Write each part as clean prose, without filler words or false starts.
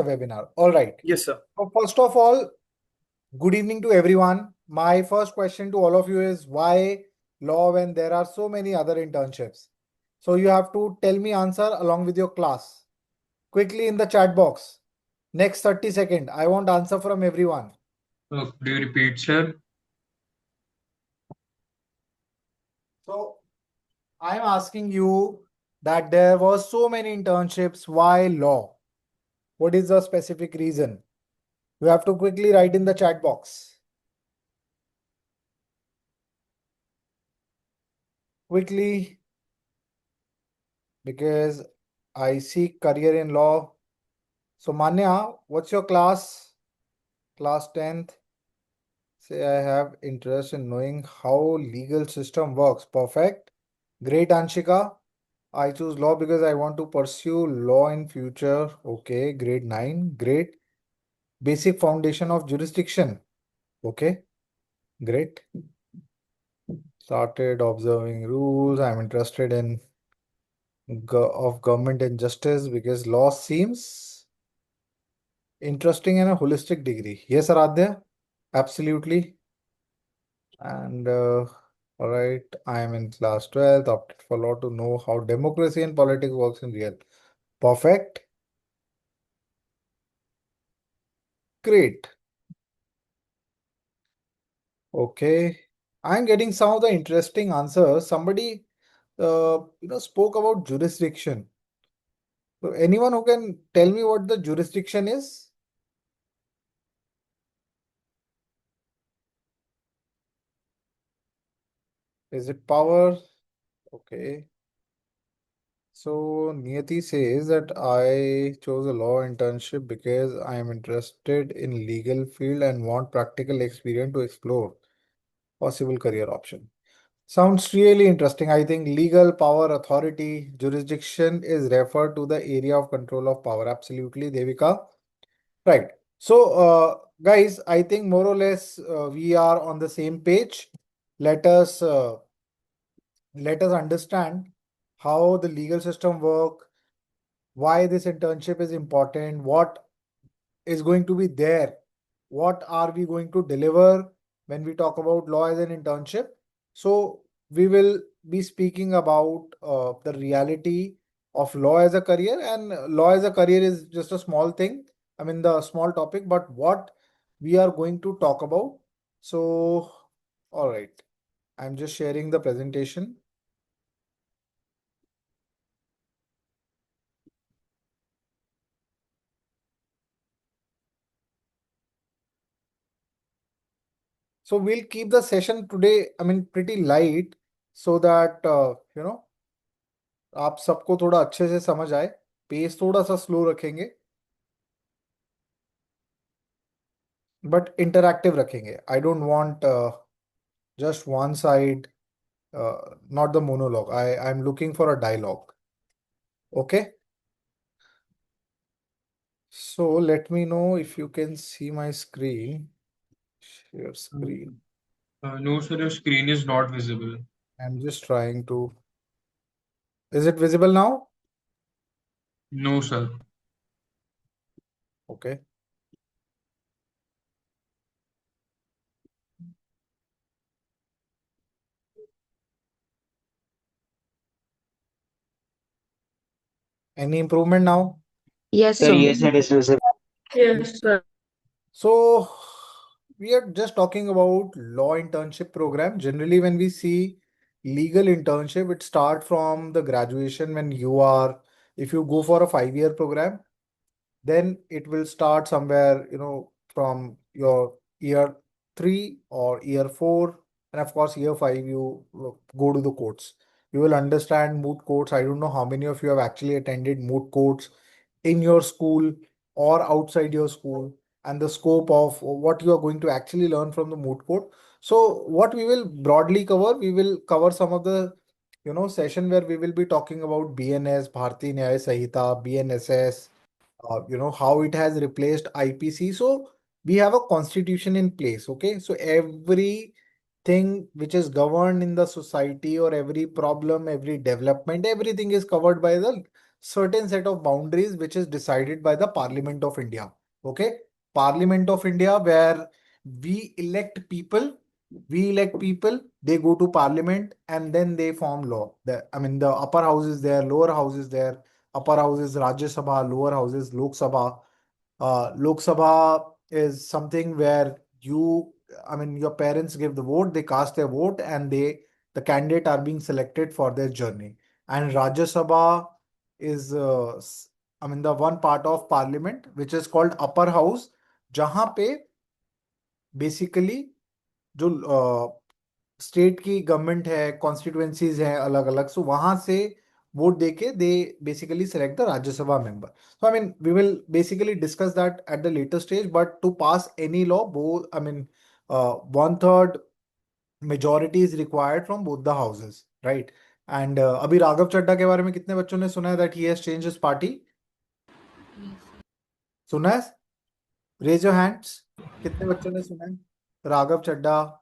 webinar. All right. Yes, sir. So first of all, good evening to everyone. My first question to all of you is why law when there are so many other internships? So you have to tell me answer along with your class. Quickly in the chat box. Next 30 seconds. I want answer from everyone. Could you repeat, sir? So I'm asking you that there were so many internships. Why law? What is the specific reason? You have to quickly write in the chat box. Quickly, because I see career in law. So Manya, what's your class? Class 10th. Say I have interest in knowing how legal system works. Perfect. Great, Anshika. I choose law because I want to pursue law in future. Okay, grade 9. Great. Basic foundation of jurisdiction. Okay, great. Started observing rules. I'm interested in of government and justice because law seems interesting in a holistic degree. Yes, Aradhya? Absolutely. And all right, I am in class 12th, opted for law to know how democracy and politics works in real. Perfect. Great. Okay. I'm getting some of the interesting answers. Somebody spoke about jurisdiction. So anyone who can tell me what the jurisdiction is? Is it power? Okay. So Niyati says that I chose a law internship because I am interested in legal field and want practical experience to explore possible career option. Sounds really interesting. I think legal power, authority, jurisdiction is referred to the area of control of power. Absolutely, Devika. Right. So, guys, I think more or less we are on the same page. Let us uh, let us understand how the legal system work, why this internship is important, what is going to be there, what are we going to deliver when we talk about law as an internship. So we will be speaking about the reality of law as a career, and law as a career is just a small thing. I mean, the small topic, but what we are going to talk about. So, all right, I'm just sharing the presentation. So we'll keep the session today, I mean, pretty light so that आप सबको थोड़ा अच्छे से समझ आए. Pace थोड़ा सा slow रखेंगे बट इंटरैक्टिव रखेंगे. आई don't want just one side, not the monologue. I'm looking for a dialogue. Okay. So let me know if you can see my screen. Share screen. No, sir, your screen is not visible. I'm just trying to. Is it visible now? No, sir. Okay. Any improvement now? Yes, Sir, sir. yes, it is visible. Yes, sir. So we are just talking about law internship program. Generally, when we see legal internship, it start from the graduation when you are, if you go for a 5-year program, then it will start somewhere, from your year 3 or year 4. And of course, year 5, you go to the courts. You will understand moot courts. I don't know how many of you have actually attended moot courts in your school or outside your school, and the scope of what you are going to actually learn from the moot court. So what we will broadly cover, we will cover some of the session where we will be talking about BNS, Bharati Nyaya Sahita, BNSS, how it has replaced IPC. So we have a constitution in place. Okay, so everything which is governed in the society, or every problem, every development, everything is covered by the certain set of boundaries which is decided by the Parliament of India. Okay, Parliament of India, where we elect people, they go to Parliament and then they form law. The upper house is there, lower house is there. Upper house is Rajya Sabha, lower house is Lok Sabha. Lok Sabha is something where your parents give the vote, they cast their vote, and the candidate are being selected for their journey. And Rajya Sabha is, the one part of parliament which is called upper house, जहाँ पे basically जो state की government है, constituencies हैं अलग अलग, सो वहां से वोट देके they basically select the Rajya Sabha member. So we will basically discuss that at the later stage, but to pass any law, both, one third majority is required from both the houses, right? And अभी राघव चड्ढा के बारे में कितने बच्चों ने सुना है that he has changed his party? सुना है? Raise your hands. कितने बच्चों ने सुना है? Raghav Chadha.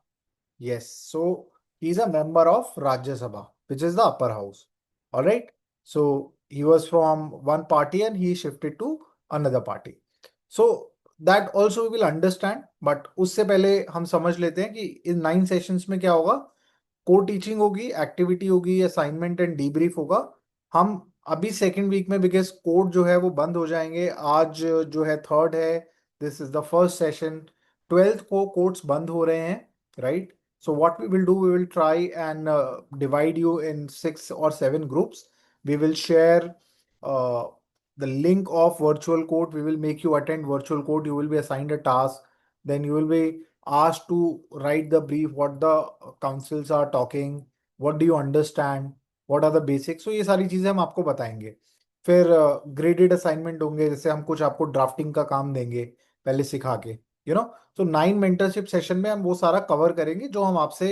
Yes. So he's a member of Rajya Sabha, which is the upper house. All right. So he was from one party and he shifted to another party. So that also we will understand. But उससे पहले हम समझ लेते हैं कि इन 9 sessions में क्या होगा. को टीचिंग होगी, एक्टिविटी होगी, असाइनमेंट एंड डीब्रीफ होगा. हम अभी सेकेंड वीक में, बिकॉज कोड जो है वो बंद हो जाएंगे. आज जो है थर्ड है, this is the first session. 12th को कोड्स बंद हो रहे हैं, right? So what we will do, we will try and divide you in 6 or 7 groups. We will share uh, the link of virtual code. We will make you attend virtual code. You will be assigned a task. Then you will be asked to write the brief, what the councils are talking, what do you understand, what are the basics. So ये सारी चीजें हम आपको बताएंगे. फिर graded assignment होंगे, जैसे हम कुछ आपको ड्राफ्टिंग का काम देंगे पहले सिखा के, तो 9 मेंटरशिप सेशन में हम वो सारा कवर करेंगे जो हम आपसे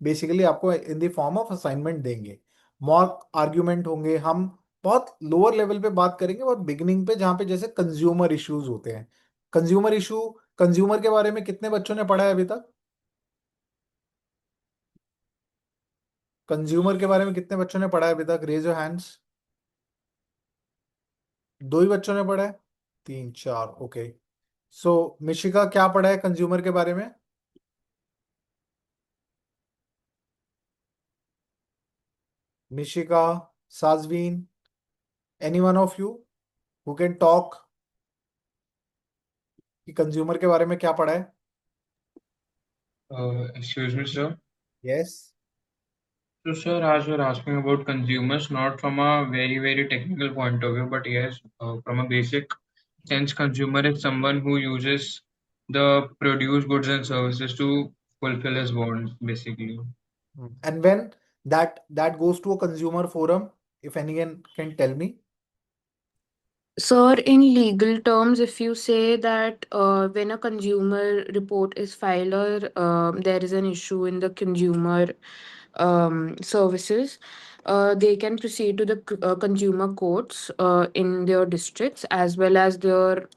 बेसिकली आपको in the form of assignment देंगे. मॉक आर्ग्यूमेंट होंगे. हम बहुत लोअर लेवल पे बात करेंगे, बहुत बिगिनिंग पे, जहाँ पे जैसे कंज्यूमर इश्यूज होते हैं. कंज्यूमर इशू, कंज्यूमर के बारे में कितने बच्चों ने पढ़ा है अभी तक? कंज्यूमर के बारे में कितने बच्चों ने पढ़ा है अभी तक? Raise your hands. 2 ही बच्चों ने पढ़ा है? 3 4, ओके. सो मिशिका, क्या पढ़ा है कंज्यूमर के बारे में? Mishika, Sazveen, any one of you who can talk कि कंज्यूमर के बारे में क्या पढ़ा है? Excuse me, sir. Yes. So, sir, as you're asking about consumers, not from a very, very technical point of view, but yes, from a basic sense, consumer is someone who uses the produced goods and services to fulfill his wants, basically. And when that goes to a consumer forum, if anyone can tell me. Sir, in legal terms, if you say that when a consumer report is filed or there is an issue in the consumer services, they can proceed to the consumer courts in their districts, as well as their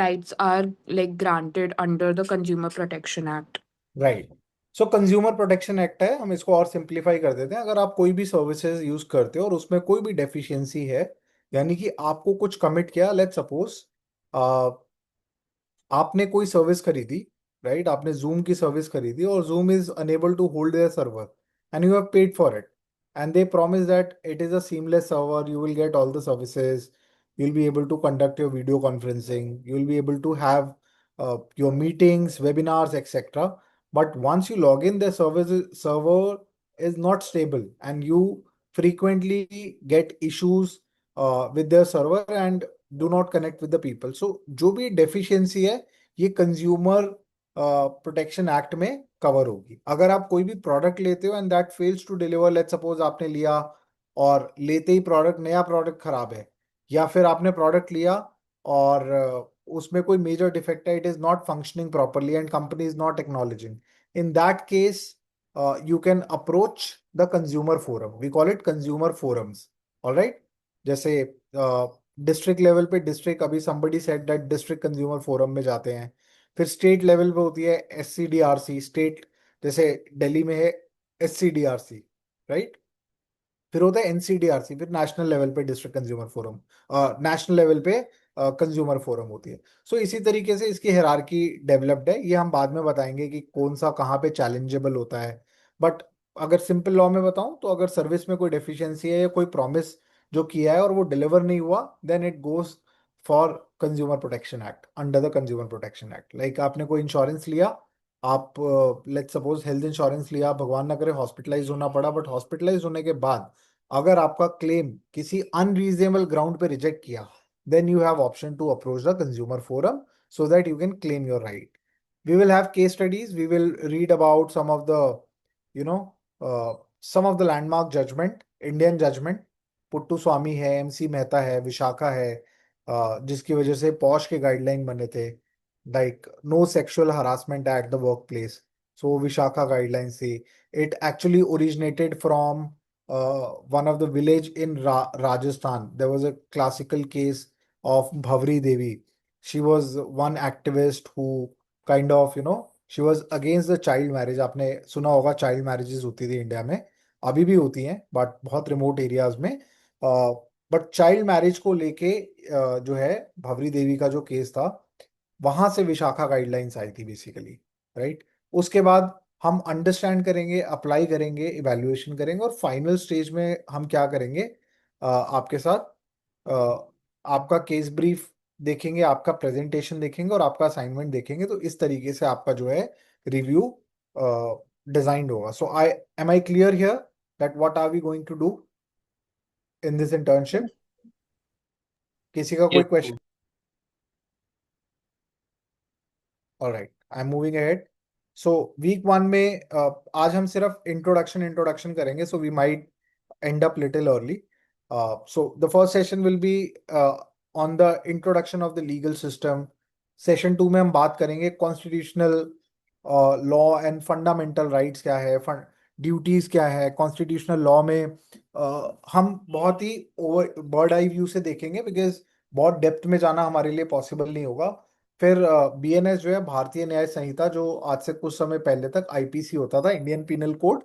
rights are like granted under the Consumer Protection Act. Right. So consumer protection act है. हम इसको और simplify कर देते हैं. अगर आप कोई भी सर्विसेज यूज करते हो और उसमें कोई भी डेफिशिएंसी है, यानी कि आपको कुछ कमिट किया, लेट्स सपोज आपने कोई सर्विस खरीदी, राइट? आपने जूम की सर्विस खरीदी और Zoom is unable to hold their server and you have paid for it, and they promise that it is a seamless server, you will get all the services, you'll be able to conduct your video conferencing, you'll be able to have your meetings, webinars, etc. But once you log in, the server is not stable and you frequently get issues with their server and do not connect with the people. So जो भी deficiency है, ये consumer protection act में cover होगी. अगर आप कोई भी प्रोडक्ट लेते हो and that fails to deliver, let's suppose आपने लिया और लेते ही नया प्रोडक्ट खराब है, या फिर आपने प्रोडक्ट लिया और उसमें कोई मेजर डिफेक्ट है, it is not functioning properly and company is not acknowledging, in that case you can approach the consumer forum. We call it consumer forums. Alright. जैसे डिस्ट्रिक्ट लेवल पे, डिस्ट्रिक्ट, अभी somebody said that district consumer forum में जाते हैं. फिर state level पे होती है SCDRC, स्टेट, जैसे दिल्ली में है SCDRC, राइट? फिर होता है एनसीडीआरसी, फिर नेशनल लेवल पे district consumer forum, national level पे कंज्यूमर फोरम होती है। सो इसी तरीके से इसकी हायरार्की डेवलप्ड है। ये हम बाद में बताएंगे कि कौन सा कहाँ पे चैलेंजेबल होता है। बट अगर सिंपल लॉ में बताऊं तो अगर सर्विस में कोई डेफिशिएंसी है या कोई प्रॉमिस जो किया है और वो डिलीवर नहीं हुआ, then it goes for consumer protection act, under the consumer protection act. Like आपने कोई इंश्योरेंस लिया, आप लेट्स सपोज हेल्थ इंश्योरेंस लिया, भगवान ना करे हॉस्पिटलाइज होना पड़ा, बट हॉस्पिटलाइज होने के बाद अगर आपका क्लेम किसी अनरीजनेबल ग्राउंड पे रिजेक्ट किया, then you have option to approach the consumer forum so that you can claim your right. We will have case studies. We will read about some of the, you know, some of the landmark judgment, Indian judgment. Puttaswamy है, M C Mehta है, विशाखा है, जिसकी वजह से posh के guideline बने थे, like no sexual harassment at the work place. So Vishakha guideline थी। It actually originated from one of the village in Rajasthan. There was a classical case of Bhavri Devi. She was one activist who kind of, she was against the child marriage. आपने सुना होगा child marriages होती थी India में, अभी भी होती हैं बट बहुत रिमोट एरियाज में। बट चाइल्ड मैरिज को लेके जो है भवरी देवी का जो केस था, वहां से विशाखा गाइडलाइंस आई थी बेसिकली, राइट। उसके बाद हम अंडरस्टैंड करेंगे, अप्लाई करेंगे, इवैल्यूएशन करेंगे, और फाइनल स्टेज में हम क्या करेंगे, आपके साथ आपका केस ब्रीफ देखेंगे, आपका प्रेजेंटेशन देखेंगे और आपका असाइनमेंट देखेंगे। तो इस तरीके से आपका जो है रिव्यू डिजाइंड होगा। So I clear here that what are we going to do in this internship? किसी का कोई Yes, question? Alright, I am moving ahead. So week 1 में आज हम सिर्फ इंट्रोडक्शन करेंगे, so we might end up little early. So the first session will be on the introduction of the legal system. Session 2 में हम बात करेंगे constitutional law and fundamental rights क्या है, ड्यूटीज क्या है कॉन्स्टिट्यूशनल लॉ में। हम बहुत ही ओवर बर्ड आई व्यू से देखेंगे, बिकॉज बहुत डेप्थ में जाना हमारे लिए पॉसिबल नहीं होगा। फिर बीएनएस जो है भारतीय न्याय संहिता, जो आज से कुछ समय पहले तक आईपीसी होता था, इंडियन पिनल कोड,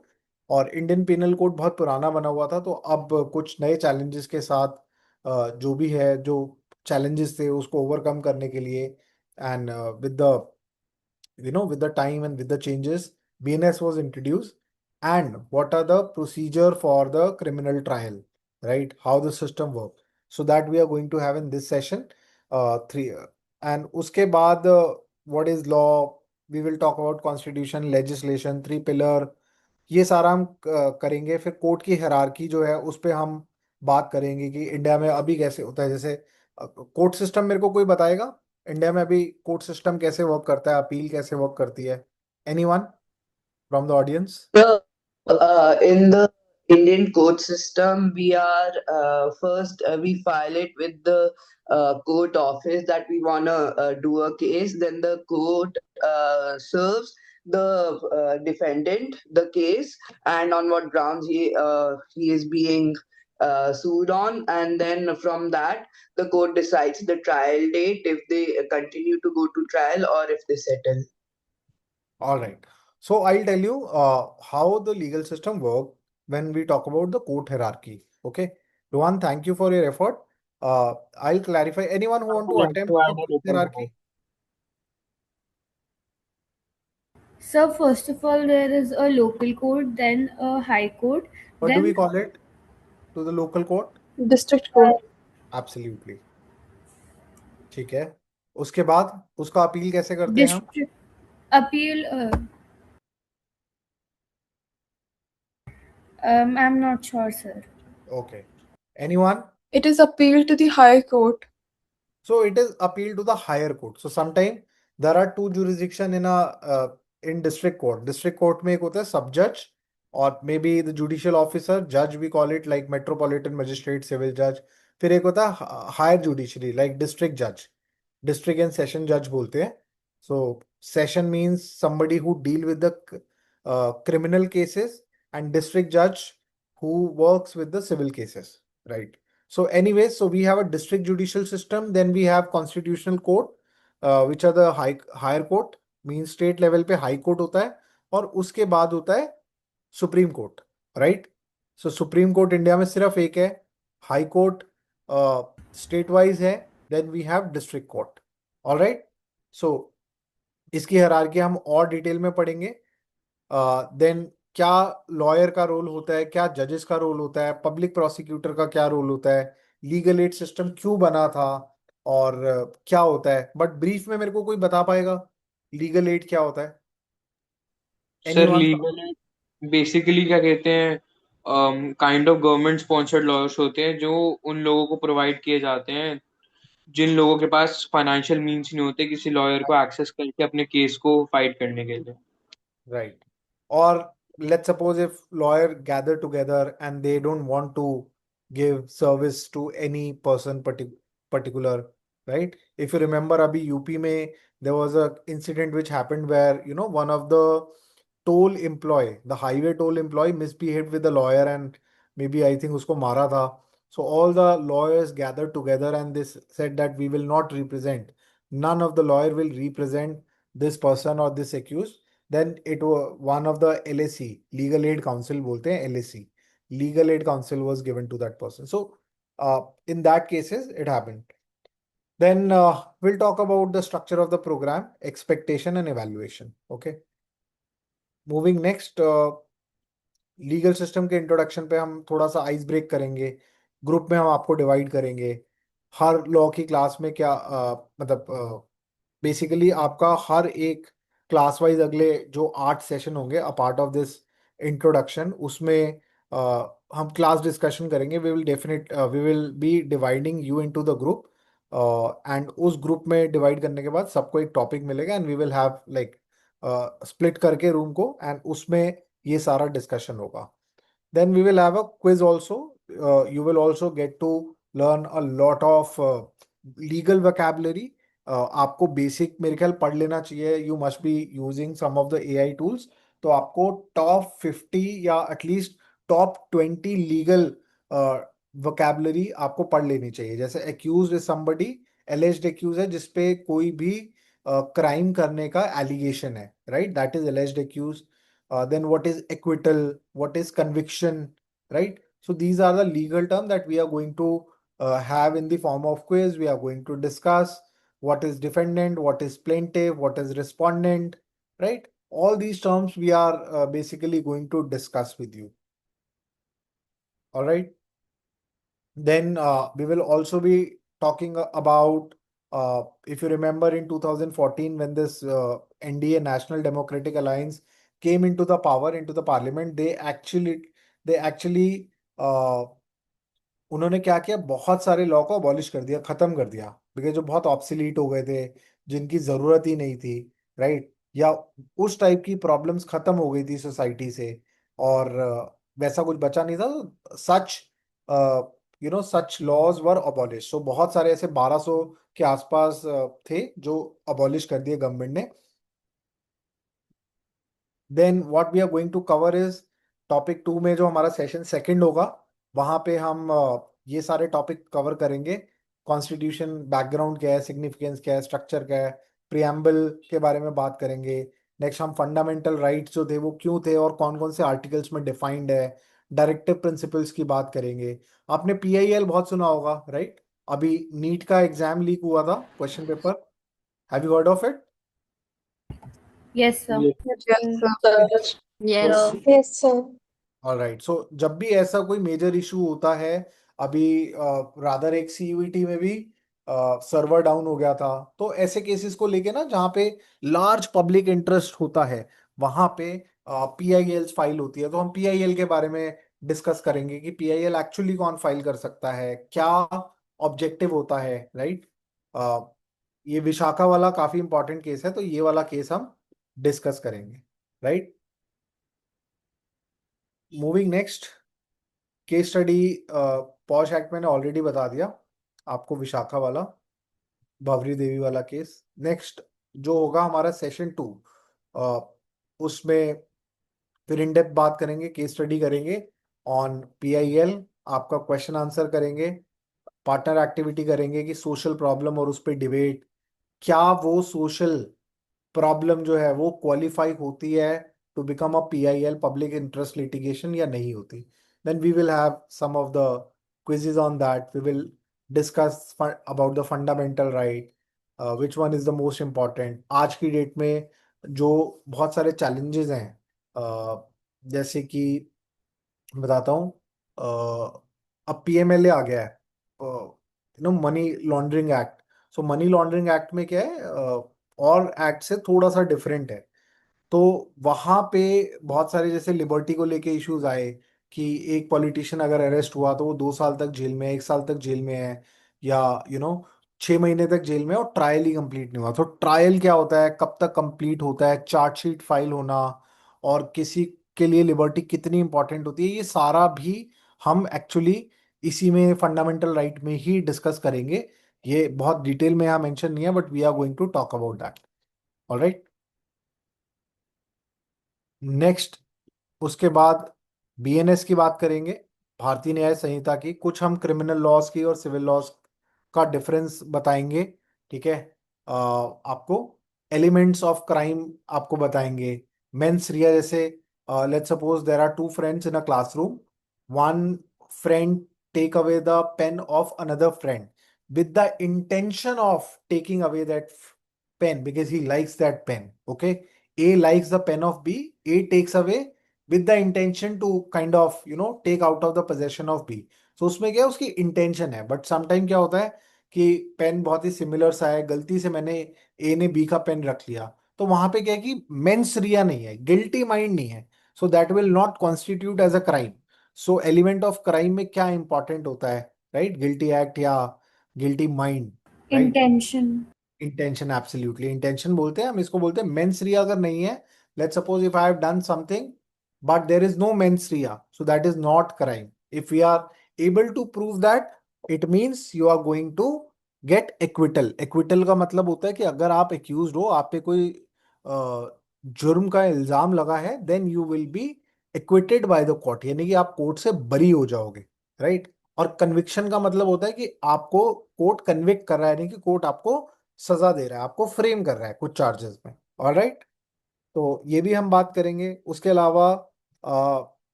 और इंडियन पिनल कोड बहुत पुराना बना हुआ था। तो अब कुछ नए चैलेंजेस के साथ जो भी है, जो चैलेंजेस थे उसको ओवरकम करने के लिए, and with the with the time and with the changes, BNS was introduced. And what are the procedure for the criminal trial, right? How the system works. So that we are going to have in this session. Three and uske baad, what is law? We will talk about constitution, legislation, three pillar. ये सारा हम करेंगे। फिर court की hierarchy जो है उस पे हम बात करेंगे कि इंडिया में अभी कैसे होता है। जैसे कोर्ट सिस्टम मेरे को कोई बताएगा इंडिया में अभी कोर्ट सिस्टम कैसे वर्क करता है, अपील कैसे वर्क करती है? Anyone from the audience? So, in the Indian court system, we are first we file it with the court office that we wanna do a case. Then the court serves the defendant the case and on what grounds he is being sued on, and then from that the court decides the trial date if they continue to go to trial or if they settle. All right. So I'll tell you how the legal system work when we talk about the court hierarchy. Okay. Rohan, thank you for your effort. I'll clarify. Anyone who want to attempt the court hierarchy? So first of all, there is a local court, then a high court, What do we then call it to the local court? district court. Absolutely. ठीक है। उसके बाद उसका appeal कैसे करते हैं हम? District appeal. I'm not sure, sir. Okay. Anyone? It is appealed to the High Court. So it is appeal to the higher court. So sometime there are two jurisdiction in district court. District court में एक होता है sub judge or maybe the judicial officer, judge we call it like metropolitan magistrate, civil judge. फिर एक होता है higher judiciary like district judge, district and session judge बोलते हैं. So session means somebody who deal with the criminal cases, and district judge who works with the civil cases, right? So anyways, so we have a district judicial system, then we have constitutional court, which are the higher court, means state level पे high court होता है, और उसके बाद होता है supreme court, right? So supreme court India में सिर्फ एक है, हाई कोर्ट स्टेट वाइज है, then we have district court. Alright, so इसकी हायरार्की हम और डिटेल में पढ़ेंगे। देन क्या लॉयर का रोल होता है, क्या जजेस का रोल होता है, पब्लिक प्रोसिक्यूटर का क्या रोल होता है, लीगल एड सिस्टम क्यों बना था, और क्या होता है। बट ब्रीफ में मेरे को कोई बता पाएगा लीगल एड क्या होता है? Sir anyone? लीगल बेसिकली क्या कहते हैं, kind of government sponsored lawyers होते हैं जो उन लोगों को प्रोवाइड किए जाते हैं जिन लोगों के पास फाइनेंशियल मींस नहीं होते किसी लॉयर को एक्सेस करके अपने केस को फाइट करने के लिए। Right. Or let's suppose if lawyer gather together and they don't want to give service to any person particular, right? If you remember, abhi UP mein there was a incident which happened where one of the toll employee, the highway toll employee, misbehaved with the lawyer and maybe I think usko mara tha. So all the lawyers gathered together and this said that we will not represent. None of the lawyer will represent this person or this accused. Then it was one of the LAC, Legal Aid Council बोलते हैं LAC, Legal Aid Council was given to that person. So in that cases it happened. Then we'll talk about the structure of the program, expectation and evaluation. Okay. Moving next, legal system के introduction पे हम थोड़ा सा ice break करेंगे। Group में हम आपको divide करेंगे। हर लॉ की क्लास में क्या मतलब बेसिकली आपका हर एक क्लास वाइज अगले जो 8 सेशन होंगे a part of this introduction, उसमें हम क्लास डिस्कशन करेंगे। We will be dividing you into the group, and उस ग्रुप में डिवाइड करने के बाद सबको एक टॉपिक मिलेगा and we will have like split करके रूम को, एंड उसमें ये सारा डिस्कशन होगा। Then we will have a quiz also. You will also get to learn a lot of legal vocabulary. आपको बेसिक मेरे ख्याल पढ़ लेना चाहिए। You must be using some of the AI tools. तो आपको टॉप 50 या एटलीस्ट टॉप 20 लीगल वोकेबलरी आपको पढ़ लेनी चाहिए। जैसे accused is somebody, alleged accused है जिसपे कोई भी क्राइम करने का एलिगेशन है, right? That is alleged accused. Then what is acquittal, what is conviction, right? So these are the legal terms that we are going to have in the form of quiz. We are going to discuss what is defendant, what is plaintiff, what is respondent, right? All these terms we are basically going to discuss with you. All right. Then we will also be talking about, if you remember in 2014 when this NDA, National Democratic Alliance, came into the power, into the parliament, they actually उन्होंने क्या किया, बहुत सारे law को abolish कर दिया, खत्म कर दिया, बिकॉज जो बहुत ऑब्सोलीट हो गए थे, जिनकी जरूरत ही नहीं थी, राइट? या उस टाइप की प्रॉब्लम्स खत्म हो गई थी सोसाइटी से, और वैसा कुछ बचा नहीं था। सच सच लॉज वर अबॉलिश। सो बहुत सारे ऐसे 1200 के आसपास थे जो अबॉलिश कर दिए गवर्नमेंट ने। Then what we are going to cover is topic 2 में जो हमारा सेशन सेकंड होगा, वहां पे हम ये सारे टॉपिक कवर करेंगे। कॉन्स्टिट्यूशन बैकग्राउंड क्या है, सिग्निफिकेंस क्या है, स्ट्रक्चर क्या है, प्रियम्बल के बारे में बात करेंगे। नेक्स्ट हम फंडामेंटल राइट्स जो थे वो क्यों थे और कौन कौन से आर्टिकल्स में डिफाइंड है, डायरेक्टिव प्रिंसिपल्स की बात करेंगे। आपने PIL बहुत सुना होगा, राइट? अभी नीट का एग्जाम लीक हुआ था, question paper, have you heard of it? Yes, sir. Yes, sir. Sir, Yes. Yes, sir. Alright, so जब भी ऐसा कोई मेजर इशू होता है, अभी रादर एक CUET में भी सर्वर डाउन हो गया था, तो ऐसे केसेस को लेके ना जहाँ पे लार्ज पब्लिक इंटरेस्ट होता है वहां पे PIL फाइल होती है। तो हम PIL के बारे में डिस्कस करेंगे कि PIL एक्चुअली कौन फाइल कर सकता है, क्या ऑब्जेक्टिव होता है, राइट? ये विशाखा वाला काफी इंपॉर्टेंट केस है, तो ये वाला केस हम डिस्कस करेंगे, right? Moving next, case study posh act मैंने ऑलरेडी बता दिया आपको, विशाखा वाला, भवरी देवी वाला केस। नेक्स्ट जो होगा हमारा सेशन 2, उसमें फिर इन डेप्थ बात करेंगे, केस स्टडी करेंगे ऑन PIL, आपका क्वेश्चन आंसर करेंगे, पार्टनर एक्टिविटी करेंगे कि सोशल प्रॉब्लम और उस पर डिबेट, क्या वो सोशल प्रॉब्लम जो है वो क्वालिफाई होती है to become a PIL, public interest litigation, या नहीं होती। Then we will have some of the quizzes on that. We will discuss about the fundamental right, which one is the most important. आज की date में जो बहुत सारे challenges हैं, जैसे कि बताता हूँ, अब पीएमएलए आ गया है, मनी लॉन्ड्रिंग एक्ट. सो मनी लॉन्ड्रिंग एक्ट में क्या है, और एक्ट से थोड़ा सा डिफरेंट है. तो वहां पे बहुत सारे जैसे लिबर्टी को लेके इश्यूज आए कि एक पॉलिटिशियन अगर अरेस्ट हुआ तो वो 2 साल तक जेल में है, 1 साल तक जेल में है, या 6 महीने तक जेल में है, और ट्रायल ही कंप्लीट नहीं हुआ. तो ट्रायल क्या होता है, कब तक कंप्लीट होता है, चार्जशीट फाइल होना, और किसी के लिए लिबर्टी कितनी इंपॉर्टेंट होती है, ये सारा भी हम एक्चुअली इसी में फंडामेंटल राइट में ही डिस्कस करेंगे. ये बहुत डिटेल में यहाँ मेंशन नहीं है, but we are going to talk about that. Alright. Next, उसके बाद बीएनएस की बात करेंगे, भारतीय न्याय संहिता की. कुछ हम क्रिमिनल लॉज की और सिविल लॉज का डिफरेंस बताएंगे. ठीक है. आपको एलिमेंट्स ऑफ क्राइम आपको बताएंगे. मेंस रिया, जैसे let's suppose there are two friends in a classroom. One friend take away the pen of another friend with the intention of taking away that pen because he likes that pen. Okay. A likes the pen of B. A takes away with the intention to kind of take out of the possession of B. So उसमें क्या है, उसकी intention है. But sometime क्या होता है कि pen बहुत ही सिमिलर सा है, गलती से मैंने ए ने बी का पेन रख लिया, तो वहां पे क्या है कि मेंस रिया नहीं है, गिल्टी माइंड नहीं है. So that will not constitute as a crime. So element of crime में क्या इंपॉर्टेंट होता है, राइट? गिल्टी एक्ट या guilty mind, right? intention. Intention, absolutely intention बोलते हैं हम इसको. बोलते हैं मेंस रिया अगर नहीं है, let's suppose if I have done something but there is no mens rea, so that is not crime. If we are able to prove that, it means you are going to get acquittal. Acquittal का मतलब होता है कि अगर आप accused हो, आप पे कोई जुर्म का इल्जाम लगा है, then you will be acquitted by the court, यानी कि आप कोर्ट से बरी हो जाओगे, राइट? और कन्विक्शन का मतलब होता है कि आपको कोर्ट कन्विक्ट कर रहा है, यानी कि कोर्ट आपको सजा दे रहा है, आपको फ्रेम कर रहा है कुछ चार्जेस में. ऑलराइट. तो ये भी हम बात करेंगे. उसके अलावा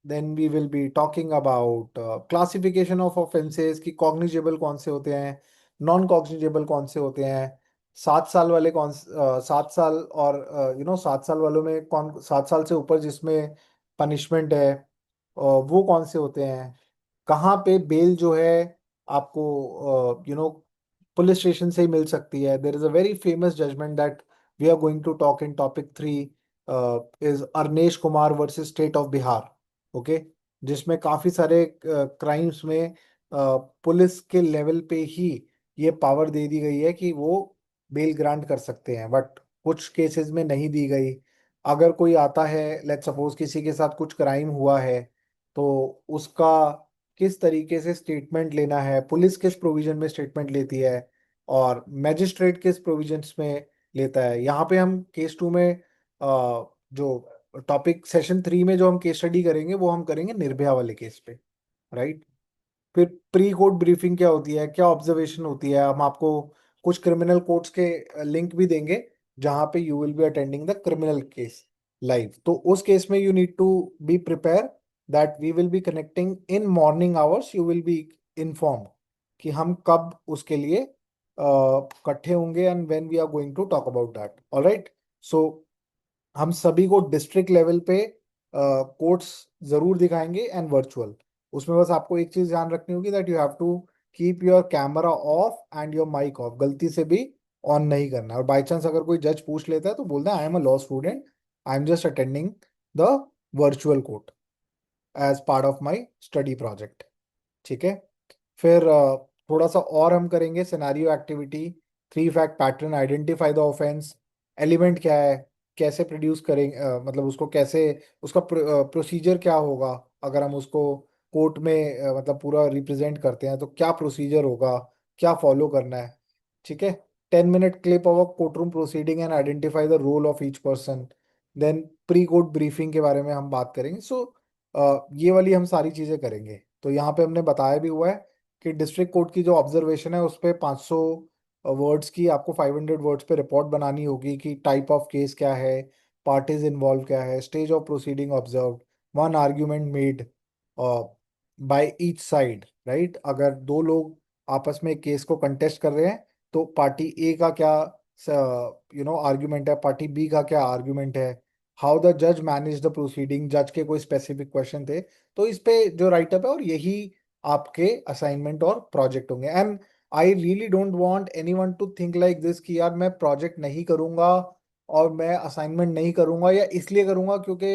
then we will be talking about classification of offences, की कॉग्निजेबल कौन से होते हैं, नॉन कॉग्निजेबल कौन से होते हैं, 7 साल वाले 7 साल, और 7 साल वालों में कौन, 7 साल से ऊपर जिसमें पनिशमेंट है, वो कौन से होते हैं, कहाँ पे बेल जो है आपको पुलिस स्टेशन से ही मिल सकती है. There is a very famous judgment that we are going to talk in topic 3, is Arnesh Kumar versus state of Bihar. Okay. जिसमें काफी सारे क्राइम्स में पुलिस के लेवल पे ही ये पावर दे दी गई है कि वो बेल ग्रांट कर सकते हैं, बट कुछ केसेस में नहीं दी गई. अगर कोई आता है, लेट्स सपोज किसी के साथ कुछ क्राइम हुआ है, तो उसका किस तरीके से स्टेटमेंट लेना है, पुलिस किस प्रोविजन में स्टेटमेंट लेती है, और मैजिस्ट्रेट किस प्रोविजंस में लेता है. यहाँ पे हम केस 2 में जो टॉपिक सेशन 3 में जो हम केस स्टडी करेंगे, वो हम करेंगे निर्भया वाले केस पे, राइट? फिर प्री कोर्ट ब्रीफिंग क्या होती है, क्या ऑब्जर्वेशन होती है, हम आपको कुछ क्रिमिनल कोर्ट्स के लिंक भी देंगे जहां पे you will be attending the criminal case live. तो उस केस में you need to be prepare that we will be connecting in morning hours. You will be inform कि हम कब उसके लिए इकट्ठे होंगे and when we are going to talk about that. Alright. So हम सभी को डिस्ट्रिक्ट लेवल पे कोर्ट्स जरूर दिखाएंगे एंड वर्चुअल. उसमें बस आपको एक चीज ध्यान रखनी होगी, that you have to keep your camera off and your mic off. गलती से भी ऑन नहीं करना है. और बाई चांस अगर कोई जज पूछ लेता है तो बोलना I am a law student, I am just attending the virtual court as part of my study project. ठीक है. फिर थोड़ा सा और हम करेंगे scenario activity, 3 fact pattern, identify the offence, element क्या है, कैसे प्रोड्यूस करेंगे, मतलब उसको कैसे, उसका प्रोसीजर क्या होगा अगर हम उसको कोर्ट में मतलब पूरा रिप्रेजेंट करते हैं, तो क्या प्रोसीजर होगा, क्या फॉलो करना है. ठीक है. 10 minute clip of a court room proceeding and identify the role of each person. Then pre court briefing के बारे में हम बात करेंगे. सो ये वाली हम सारी चीजें करेंगे. तो यहाँ पे हमने बताया भी हुआ है कि डिस्ट्रिक्ट कोर्ट की जो ऑब्जर्वेशन है उस पे 500 वर्ड्स की आपको 500 वर्ड्स पे रिपोर्ट बनानी होगी, कि टाइप ऑफ केस क्या है, पार्टीज इन्वॉल्व क्या है, stage of proceeding observe, one argument made, by each side, right? अगर दो लोग आपस में केस को कंटेस्ट कर रहे हैं तो पार्टी ए का क्या आर्ग्यूमेंट है, पार्टी बी का क्या आर्ग्यूमेंट है, हाउ द जज मैनेज द प्रोसीडिंग, जज के कोई स्पेसिफिक क्वेश्चन थे, तो इस पे जो राइटअप है, और यही आपके असाइनमेंट और प्रोजेक्ट होंगे। And I really don't want anyone to think like this कि यार मैं प्रोजेक्ट नहीं करूंगा और मैं असाइनमेंट नहीं करूंगा या इसलिए करूंगा क्योंकि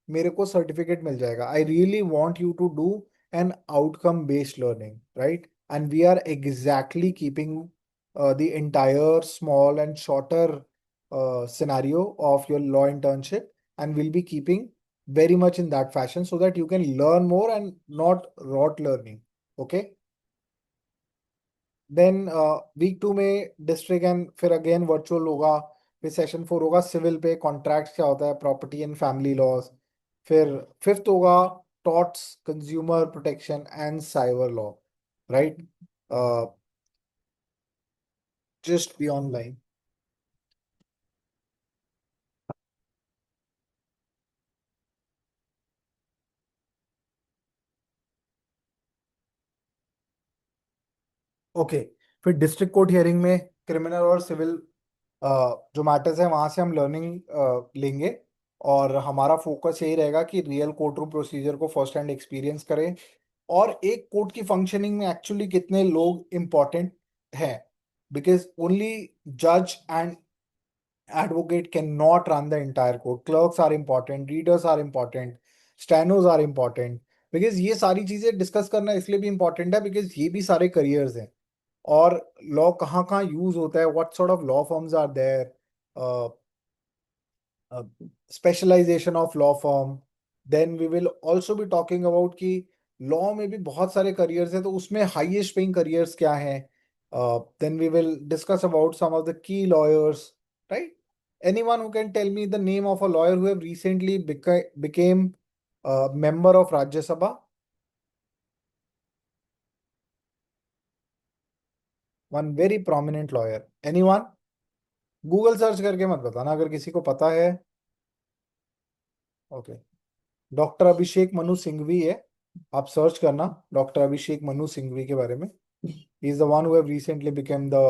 मेरे को सर्टिफिकेट मिल जाएगा। I really want you to do an outcome based learning, right? And we are exactly keeping the entire small and shorter scenario of your law internship, and we'll be keeping very much in that fashion so that you can learn more and not rot learning. Okay, then week 2 में district and फिर again virtual होगा, फिर session 4 होगा civil पे, contract क्या होता है, property and family laws, फिर फिफ्थ होगा torts, consumer protection and cyber law, right? Just be online. Okay, फिर डिस्ट्रिक्ट कोर्ट हियरिंग में क्रिमिनल और सिविल जो मैटर्स है वहां से हम लर्निंग लेंगे, और हमारा फोकस यही रहेगा कि रियल कोर्ट रूम प्रोसीजर को फर्स्ट हैंड एक्सपीरियंस करें, और एक कोर्ट की फंक्शनिंग में एक्चुअली कितने लोग इंपॉर्टेंट हैं, बिकॉज ओनली जज and advocate cannot run the entire court. Clerks are important, readers are important, stenos are important, because ये सारी चीजें डिस्कस करना इसलिए भी इंपॉर्टेंट है बिकॉज ये भी सारे करियर्स हैं, और लॉ कहाँ कहाँ यूज होता है, what sort of law firms are there, specialization of law firm. Then we will also be talking about कि लॉ में भी बहुत सारे करियर्स हैं, तो उसमें हाईएस्ट पेइंग करियर्स क्या हैं। Then we will discuss about some of the key lawyers, right? Anyone who can tell me the name of a lawyer who have recently became a member of Rajya Sabha? One very prominent lawyer. Anyone? Google search करके मत बताना अगर किसी को पता है। Okay, doctor Abhishek Manu Singhvi है, आप सर्च करना डॉक्टर अभिषेक मनु सिंघवी के बारे में। He is the one who have recently became the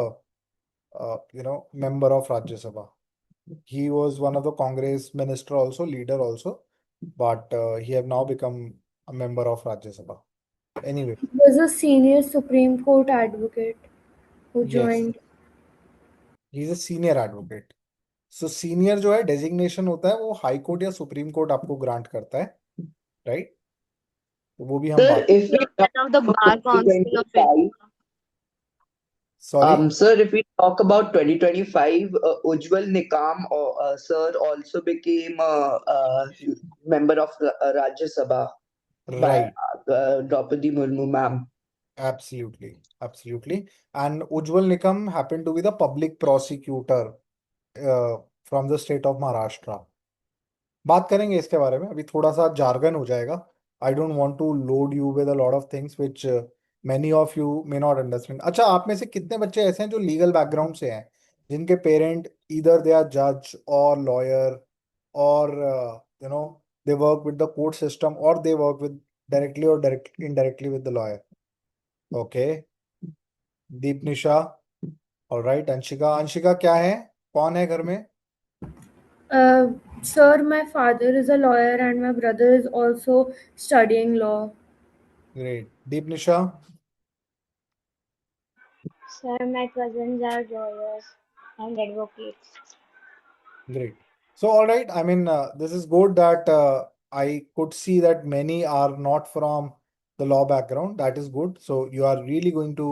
member of Rajya Sabha. He was one of the Congress minister also, leader also, but he have now become a member of Rajya Sabha. Anyway, He was a senior Supreme Court advocate who yes, joined. he is a senior advocate. So senior जो है designation होता है वो high court या supreme court आपको grant करता है, right? तो वो भी हम Sir, बात, if we talk Of the about Bar Council of 2025, India. Sorry, sir, if we talk about 2025, Ujjwal Nikam, sir, also became a member of Rajya Sabha by right, Draupadi Murmu, ma'am. absolutely, absolutely. And Ujjwal Nikam happened to be the public prosecutor from the state of Maharashtra. बात करेंगे इसके बारे में, अभी थोड़ा सा jargon हो जाएगा। I don't want to load you with a lot of things which many of you may not understand. अच्छा, आप में से कितने बच्चे ऐसे हैं जो लीगल बैकग्राउंड से हैं, जिनके पेरेंट ईदर दे आर जज और लॉयर, और they work with the court system, और दे वर्क विद डायरेक्टली और direct indirectly with the lawyer? Okay, Deep Nisha, alright. Anshika, Anshika क्या है, कौन है घर में? Sir, my father is a lawyer and my brother is also studying law. Great. Deep Nisha? Sir, my cousins are lawyers and advocates. Great. So, all right. I mean, this is good that I could see that many are not from the law background. That is good. So, you are really going to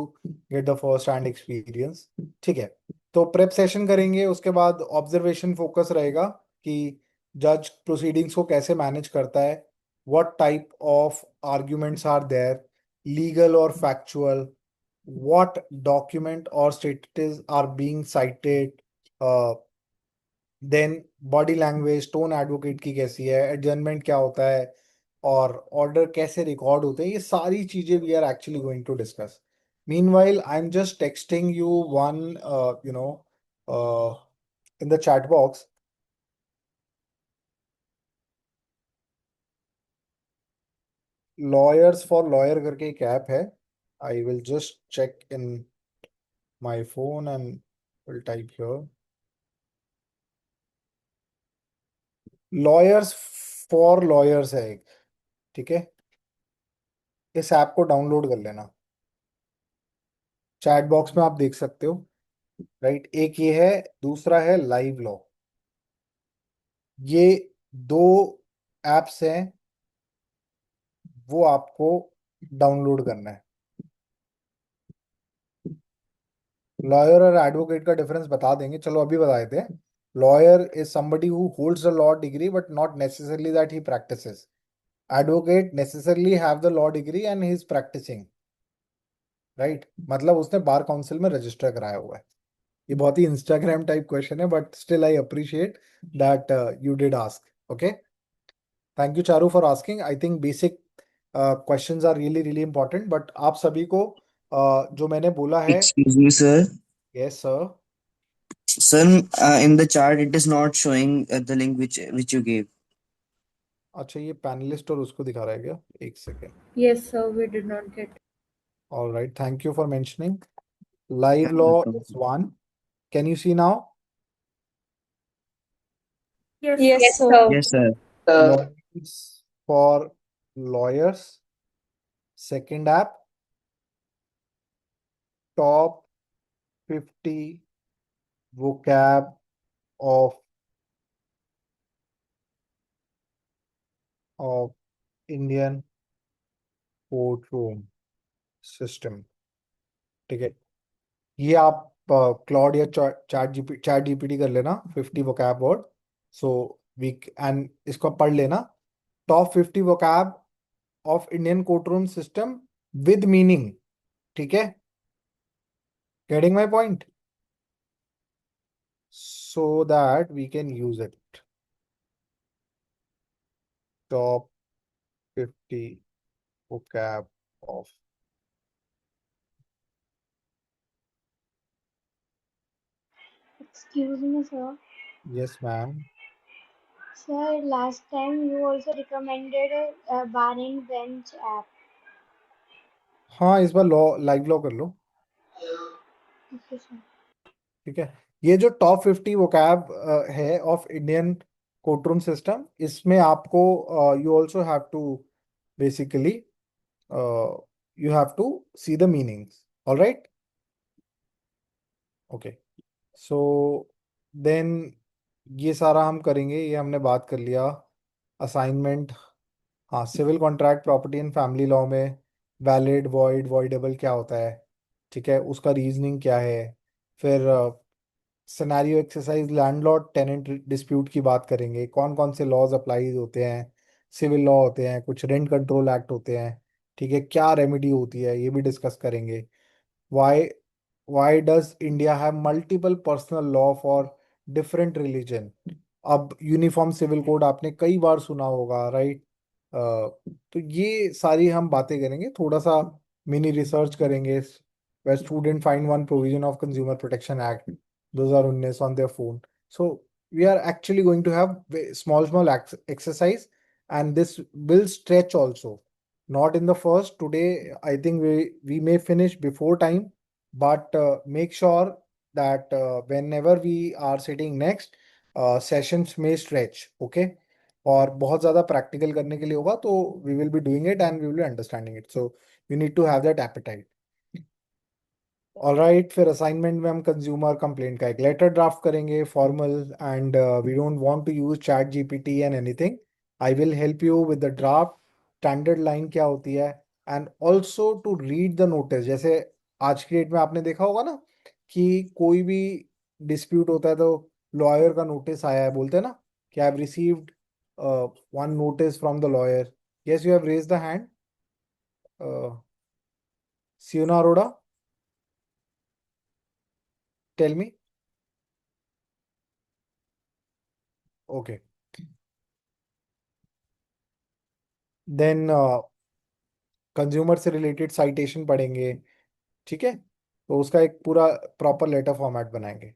get the first hand experience. ठीक है, तो prep session करेंगे, उसके बाद observation focus रहेगा कि जज proceedings को कैसे मैनेज करता है, what type of arguments are there, legal और फैक्चुअल, व्हाट डॉक्यूमेंट और statutes are being cited, then body language, tone advocate की कैसी है, एडजर्नमेंट क्या होता है, और ऑर्डर कैसे रिकॉर्ड होते हैं, ये सारी चीजें we are actually going to discuss. Meanwhile I am just texting you one in the chat box. Lawyers for lawyer करके एक ऐप है. I will just check in my phone and will type here. Lawyers for lawyers है एक. ठीक है, इस app को download कर लेना. चैट बॉक्स में आप देख सकते हो. राइट, एक ये है, दूसरा है लाइव लॉ. ये दो एप्स हैं, वो आपको डाउनलोड करना है. लॉयर और एडवोकेट का डिफरेंस बता देंगे, चलो अभी बता देते हैं. Lawyer is somebody who holds a law degree but not necessarily that he practices. Advocate necessarily have the law degree and he is practicing. Right, मतलब उसने बार काउंसिल में रजिस्टर कराया हुआ है. ये बहुत ही इंस्टाग्राम टाइप क्वेश्चन है, but still I appreciate that you did ask. Okay, thank you Charu for asking. I think basic questions are really really important, but आप सभी को जो मैंने बोला है. Excuse me, sir. Yes sir. Sir, in the chart it is not showing the link which you gave. अच्छा, ये panelist और उसको दिखा रहा है क्या? एक second. Yes, sir, we did not get. All right, thank you for mentioning. Live law is one. Can you see now? Yes, sir. Yes, sir. Lawyers for lawyers. Second app, top 50 vocab of Indian courtroom system. ठीक है, ये आप Claude या chat GPT कर लेना 50 vocab word. So we and इसको आप पढ़ लेना. Top 50 vocab of Indian courtroom system with meaning. ठीक है, getting my point? So that we can use it. Top 50 vocab of. Excuse me, sir. Yes, ma'am. Sir, last time you also recommended a bar and bench app. हाँ, इस बार law live law कर लो. Okay, sir. ठीक है, ये जो top 50 vocab है of Indian courtroom system, इसमें आपको you also have to basically you have to see the meanings. All right. Okay. So then ये सारा हम करेंगे. ये हमने बात कर लिया. असाइनमेंट, हाँ, civil contract, property and family law में वैलिड, वॉइड, वॉइडेबल क्या होता है. ठीक है, उसका रीजनिंग क्या है. फिर scenario exercise landlord tenant dispute की बात करेंगे. कौन कौन से लॉज अप्लाई होते हैं. सिविल लॉ होते हैं, कुछ रेंट कंट्रोल एक्ट होते हैं. ठीक है, क्या रेमेडी होती है ये भी डिस्कस करेंगे. Why why does India have multiple personal law for different religion. अब यूनिफॉर्म सिविल कोड आपने कई बार सुना होगा, राइट. तो ये सारी हम बातें करेंगे. थोड़ा सा मिनी रिसर्च करेंगे. where student find one provision of Consumer Protection Act 2019 on their phone. So we are actually going to have small exercise, and this will stretch also. Not in the first today. I think we may finish before time, but make sure that whenever we are sitting next, sessions may stretch. Okay. और बहुत ज़्यादा practical करने के लिए होगा, तो we will be doing it and we will be understanding it. So you need to have that appetite. Alright, फिर assignment में हम कंज्यूमर कंप्लेंट का एक लेटर ड्राफ्ट करेंगे formal, and we don't want to use ChatGPT and anything. I will help you with the draft, standard line क्या होती है, and also to read the notice. जैसे आज की डेट में आपने देखा होगा ना कि कोई भी डिस्प्यूट होता है तो लॉयर का नोटिस आया है, बोलते हैं ना कि I have received one notice from the lawyer. Yes, you have raise the hand. Siona Arora, tell me. Okay. Then consumer से रिलेटेड साइटेशन पढ़ेंगे. ठीक है, तो उसका एक पूरा प्रॉपर लेटर फॉर्मेट बनाएंगे.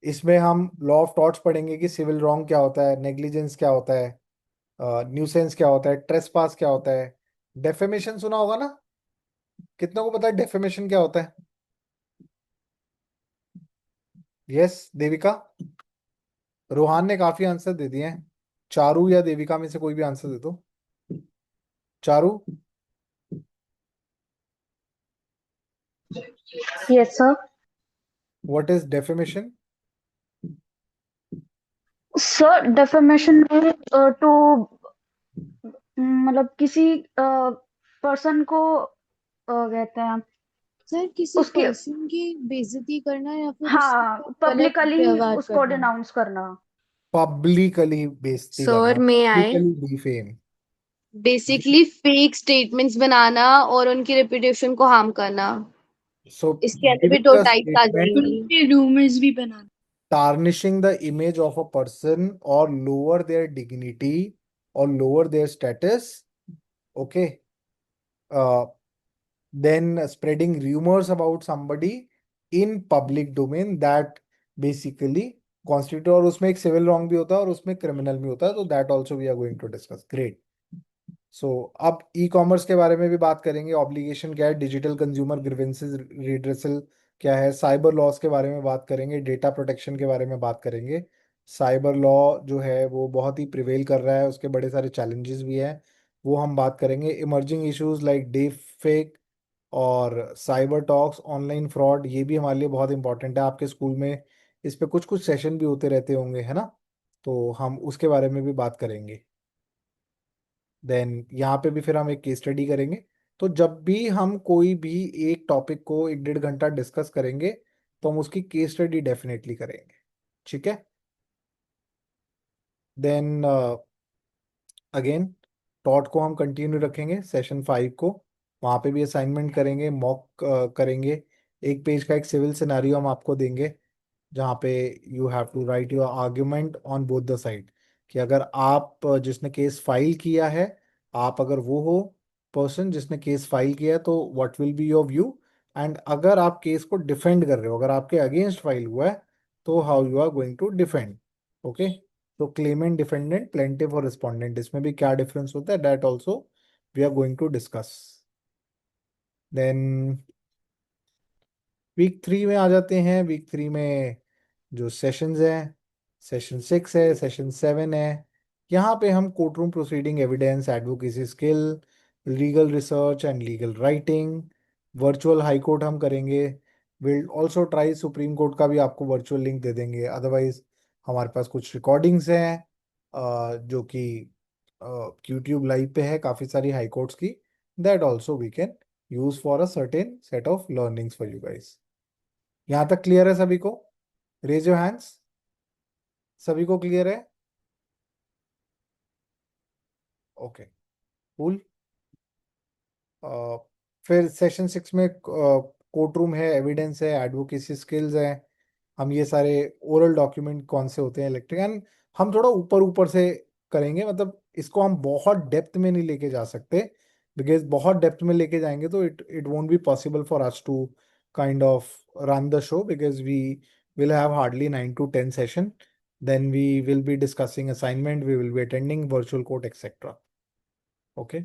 इसमें हम लॉ ऑफ टॉर्ट्स पढ़ेंगे कि सिविल रॉन्ग क्या होता है, नेग्लिजेंस क्या होता है, न्यूसेंस क्या होता है, ट्रेसपास क्या होता है, डेफेमेशन सुना होगा ना? कितनों को पता है डेफेमेशन क्या होता है? यस, देविका। रोहान ने काफी आंसर दे दिए हैं। चारू या देविका में से कोई भी आंसर दे दो। Charu, Yes, sir. What is defamation? Sir defamation में to मतलब किसी पर्सन को कहते हैं सर किसी उसकी पर्सन की बेइज्जती करना या फिर हाँ उससे गलत पब्लिकली व्यवहार उसको करना। डिनाउंस करना। पब्लिकली बेइज्जती सर, करना, may I? Publicly defame. Basically fake statements बनाना और उनकी रेपुटेशन को हार्म करना। सो इसके अंदर भी गिविंग दो अ टाइप्स आ स्टेटमेंट, जाएंगी। रूमर्स भी बनाना। tarnishing the image of a person or lower their dignity or lower their status, okay, uh, then spreading rumors about somebody in public domain that basically constitute, और उसमें एक civil wrong भी होता है और उसमें क्रिमिनल भी होता है, तो that also we are going to discuss. Great. So अब ई कॉमर्स के बारे में भी बात करेंगे। ऑब्लिगेशन क्या है, डिजिटल कंज्यूमर ग्रीवेंसेस रिड्रेसल क्या है, साइबर लॉस के बारे में बात करेंगे, डेटा प्रोटेक्शन के बारे में बात करेंगे। साइबर लॉ जो है वो बहुत ही प्रिवेल कर रहा है, उसके बड़े सारे चैलेंजेस भी हैं, वो हम बात करेंगे। Emerging issues like deep fake और साइबर टॉक्स, ऑनलाइन फ्रॉड, ये भी हमारे लिए बहुत इंपॉर्टेंट है। आपके स्कूल में इस पे कुछ कुछ सेशन भी होते रहते होंगे, है ना? तो हम उसके बारे में भी बात करेंगे। देन यहाँ पे भी फिर हम एक केस स्टडी करेंगे। तो जब भी हम कोई भी एक टॉपिक को 1-1.5 घंटा डिस्कस करेंगे तो हम उसकी केस स्टडी डेफिनेटली करेंगे, ठीक है? देन अगेन टॉट को हम कंटिन्यू रखेंगे सेशन 5 को, वहाँ पे भी असाइनमेंट करेंगे, मॉक करेंगे। एक पेज का एक सिविल सिनेरियो हम आपको देंगे जहाँ पे you have to write your argument on both the side, कि अगर आप जिसने केस फाइल किया है, आप अगर वो हो पर्सन जिसने केस फाइल किया है, तो what will be your view, and अगर आप केस को डिफेंड कर रहे हो, अगर आपके अगेंस्ट फाइल हुआ है, तो how you are going to defend. Okay, तो क्लेमेंट, डिफेंडेंट, प्लेंटिफ और रिस्पोंडेंट, इसमें भी क्या डिफरेंस होता है, that also we are going to discuss. Then week 3 में आ जाते हैं। वीक 3 में जो सेशंस हैं, सेशन 6 है, सेशन 7 है। यहाँ पे हम court room proceeding evidence, advocacy skill, legal research and legal writing, virtual high court हम करेंगे। Will also try supreme court का भी आपको वर्चुअल लिंक दे देंगे। अदरवाइज हमारे पास कुछ रिकॉर्डिंग्स हैं जो कि यूट्यूब लाइव पे है काफ़ी सारी हाई कोर्ट्स की, that also we can use for a certain set of learnings for you guys. यहाँ तक क्लियर है सभी को? Raise your hands. सभी को क्लियर है? Okay, cool. फिर सेशन 6 में कोर्ट रूम है, एविडेंस है, एडवोकेसी स्किल्स है। हम ये सारे ओरल डॉक्यूमेंट कौन से होते हैं, इलेक्ट्रिक, एंड हम थोड़ा ऊपर ऊपर से करेंगे, मतलब इसको हम बहुत डेप्थ में नहीं लेके जा सकते, बिकॉज बहुत डेप्थ में लेके जाएंगे तो it it won't be possible for us to kind of run the show, because we will have hardly 9 to 10 session. Then we will be discussing assignment, we will be attending virtual court etcetera. Okay,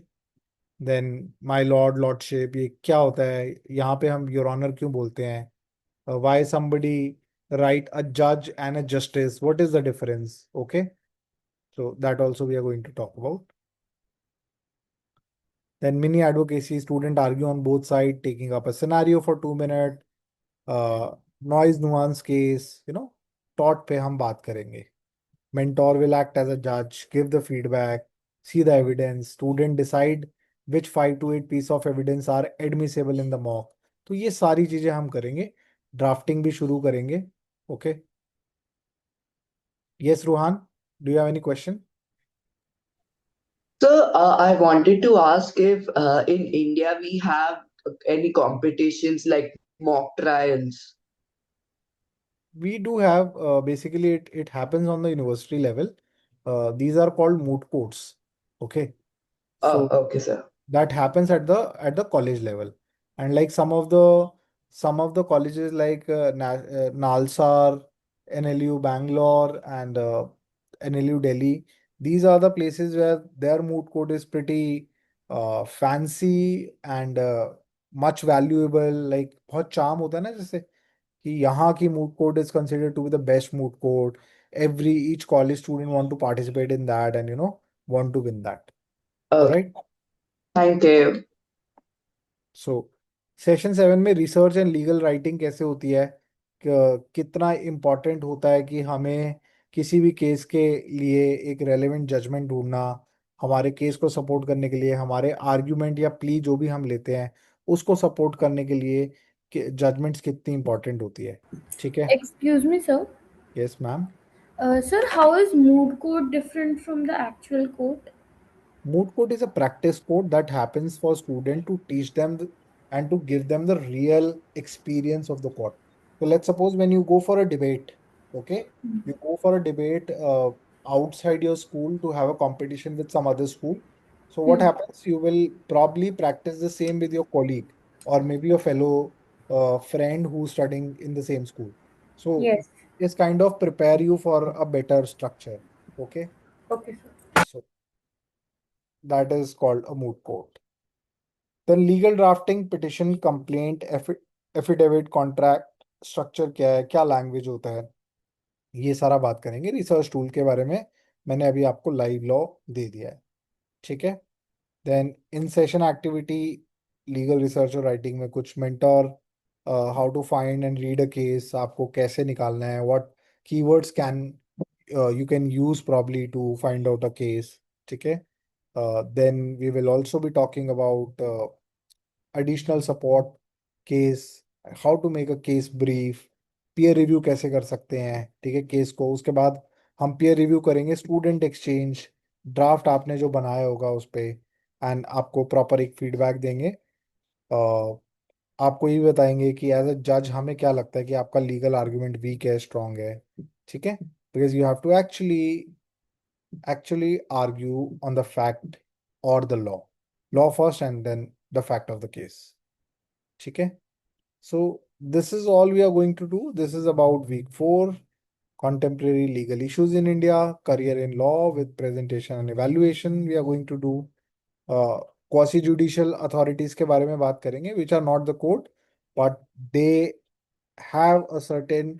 then my lord, lordship, ये क्या होता है? यहाँ पे हम your honour क्यों बोलते हैं? Why somebody write a judge and a justice, what is the difference? Okay, so that also we are going to talk about. Then mini advocacy, student argue on both sides, taking up a scenario for 2 minutes, noise nuance case, taught पे हम बात करेंगे। Mentor will act as a judge, give the feedback, see the evidence, student decide which 5 to 8 piece of evidence are admissible in the mock। तो ये सारी चीजें हम करेंगे। ड्राफ्टिंग भी शुरू करेंगे। Okay, yes Rohan, do you have any question? So, I wanted to ask if in India we have any competitions like mock trials. We do have, basically it happens on the university level. These are called moot courts. Okay, so Okay, sir. that happens at the college level, and like some of the colleges like Nalsar, NLU Bangalore, and NLU Delhi, these are the places where their moot court is pretty fancy and much valuable, like बहुत charm होता है ना, जैसे कि यहाँ की moot court is considered to be the best moot court, every each college student want to participate in that and want to win that, Okay, right? thank you. So session 7 में research and legal writing कैसे होती है, कितना important होता है कि हमें किसी भी केस के लिए एक रेलेवेंट जजमेंट ढूंढना, हमारे केस को सपोर्ट करने के लिए, हमारे आर्ग्यूमेंट या प्ली जो भी हम लेते हैं उसको सपोर्ट करने के लिए जजमेंट्स कितनी इम्पोर्टेंट होती है, ठीक है? Excuse me, sir. Yes ma'am. Sir, how is mood court different from the actual court? Moot court is a practice court that happens for student to teach them and to give them the real experience of the court. So let's suppose when you go for a debate, okay, you go for a debate outside your school to have a competition with some other school. So what happens? You will probably practice the same with your colleague or maybe your fellow friend who's studying in the same school. So Yes. it's kind of prepare you for a better structure. Okay. Okay, sir. So that is called a moot court. Then legal drafting, petition, complaint, affidavit, contract structure क्या है, क्या language होता है, ये सारा बात करेंगे। Research tool के बारे में मैंने अभी आपको लाइव लॉ दे दिया है, ठीक है? Then in session activity, legal research और राइटिंग में कुछ mentor, how to find and read a case, आपको कैसे निकालना है, what keywords can you can use probably to find out a case, ठीक है? Then we will also be talking about additional support case, how to make a case brief, peer review कैसे कर सकते हैं, ठीक है, केस को। उसके बाद हम peer review करेंगे, स्टूडेंट एक्सचेंज, ड्राफ्ट आपने जो बनाया होगा उस पे, एंड आपको प्रॉपर एक फीडबैक देंगे। आपको ये भी बताएंगे कि एज अ जज हमें क्या लगता है कि आपका लीगल आर्ग्यूमेंट वीक है, स्ट्रांग है, ठीक है? Because you have to actually argue on the fact or the law first and then the fact of the case, ठीक है? So this is all we are going to do. This is about week 4, contemporary legal issues in India, career in law with presentation and evaluation. We are going to do quasi judicial authorities के बारे में बात करेंगे, which are not the court but they have a certain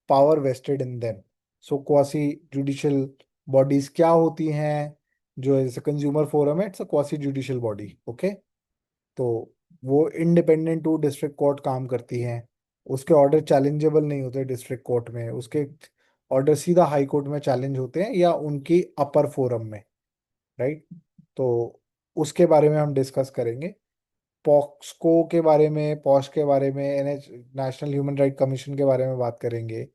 power vested in them. So quasi judicial bodies क्या होती हैं, जो जैसे कंज्यूमर फोरम है, it's a quasi judicial body, okay? तो वो इंडिपेंडेंट टू डिस्ट्रिक्ट कोर्ट काम करती हैं, उसके ऑर्डर चैलेंजेबल नहीं होते डिस्ट्रिक्ट कोर्ट में, उसके ऑर्डर सीधा हाई कोर्ट में चैलेंज होते हैं या उनकी अपर फोरम में, राइट? तो उसके बारे में हम डिस्कस करेंगे। पॉक्सको के बारे में, पॉश के बारे में, NH national human right commission के बारे में बात करेंगे,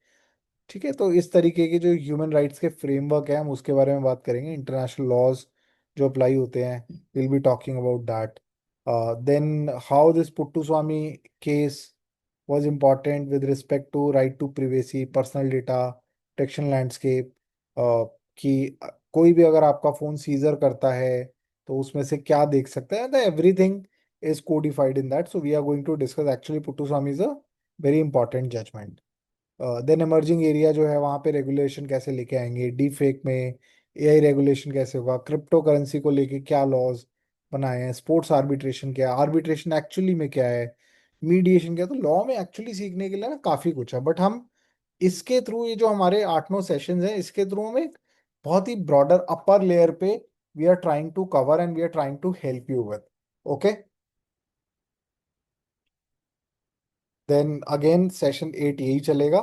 ठीक है? तो इस तरीके के जो ह्यूमन राइट्स के फ्रेमवर्क है हम उसके बारे में बात करेंगे, इंटरनेशनल लॉज जो अप्लाई होते हैं, will be talking about that. Then how this Puttaswamy case was important with respect to right to privacy, personal data, protection landscape, कि कोई भी अगर आपका फोन सीजर करता है तो उसमें से क्या देख सकता है, the everything is codified in that. So we are going to discuss, actually Puttuswamy is a very important judgment. Then emerging area जो है वहाँ पे रेगुलेशन कैसे लेके आएंगे, डी फेक में एआई रेगुलेशन कैसे होगा, क्रिप्टो करेंसी को लेके क्या लॉज बनाए हैं, स्पोर्ट्स आर्बिट्रेशन क्या है, आर्बिट्रेशन एक्चुअली में क्या है, मीडिएशन क्या है। तो लॉ में एक्चुअली सीखने के लिए ना काफी कुछ है, बट हम इसके थ्रू, ये जो हमारे 8-9 सेशंस हैं, इसके थ्रू हम एक बहुत ही ब्रॉडर अपर लेयर पे we are trying to cover and we are trying to help you with, okay? Then again session 8 यही चलेगा,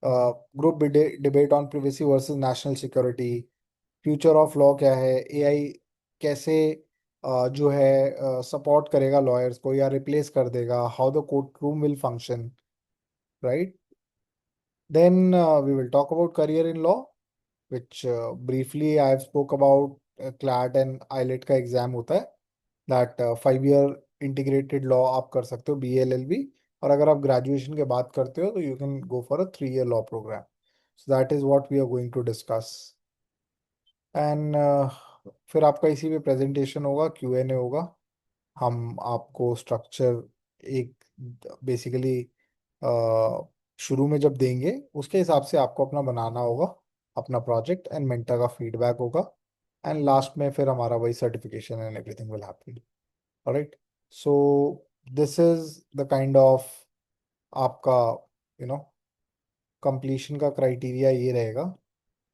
group debate on privacy versus national security, future of law क्या है, AI कैसे जो है support करेगा lawyers को या रिप्लेस कर देगा, how the court room will function, right? Then we will talk about career in law, which briefly I have spoke about, CLAT and IELTS का एग्जाम होता है, दैट 5 year इंटीग्रेटेड लॉ आप कर सकते हो, BLLB, और अगर आप ग्रेजुएशन के बाद करते हो तो you can go for a 3 year law programme. So that is what we are going to discuss. And फिर आपका इसी पे प्रेजेंटेशन होगा, Q&A होगा, हम आपको स्ट्रक्चर एक बेसिकली शुरू में जब देंगे उसके हिसाब से आपको अपना बनाना होगा, अपना प्रोजेक्ट, एंड मेंटर का फीडबैक होगा, एंड लास्ट में फिर हमारा वही certification and everything will happen. Alright, so this is the kind of आपका कंप्लीशन का क्राइटेरिया ये रहेगा।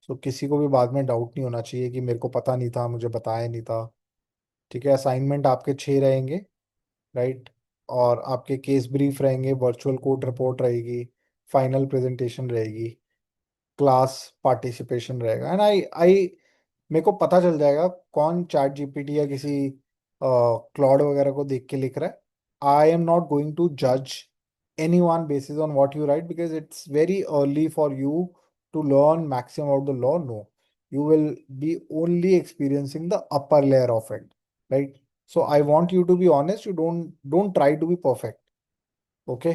सो किसी को भी बाद में डाउट नहीं होना चाहिए कि मेरे को पता नहीं था, मुझे बताया नहीं था। ठीक है, असाइनमेंट आपके 6 रहेंगे, राइट, और आपके केस ब्रीफ रहेंगे, वर्चुअल कोर्ट रिपोर्ट रहेगी, फाइनल प्रेजेंटेशन रहेगी, क्लास पार्टिसिपेशन रहेगा, एंड आई आई मेरे को पता चल जाएगा कौन चैट जीपीटी या किसी क्लॉड वगैरह को देख के लिख रहा है। I am not going to जज any one basis on what you write because it's very early for you to learn maximum out the law. No, you will be only experiencing the upper layer of it, right? So I want you to be honest. You don't try to be perfect, okay?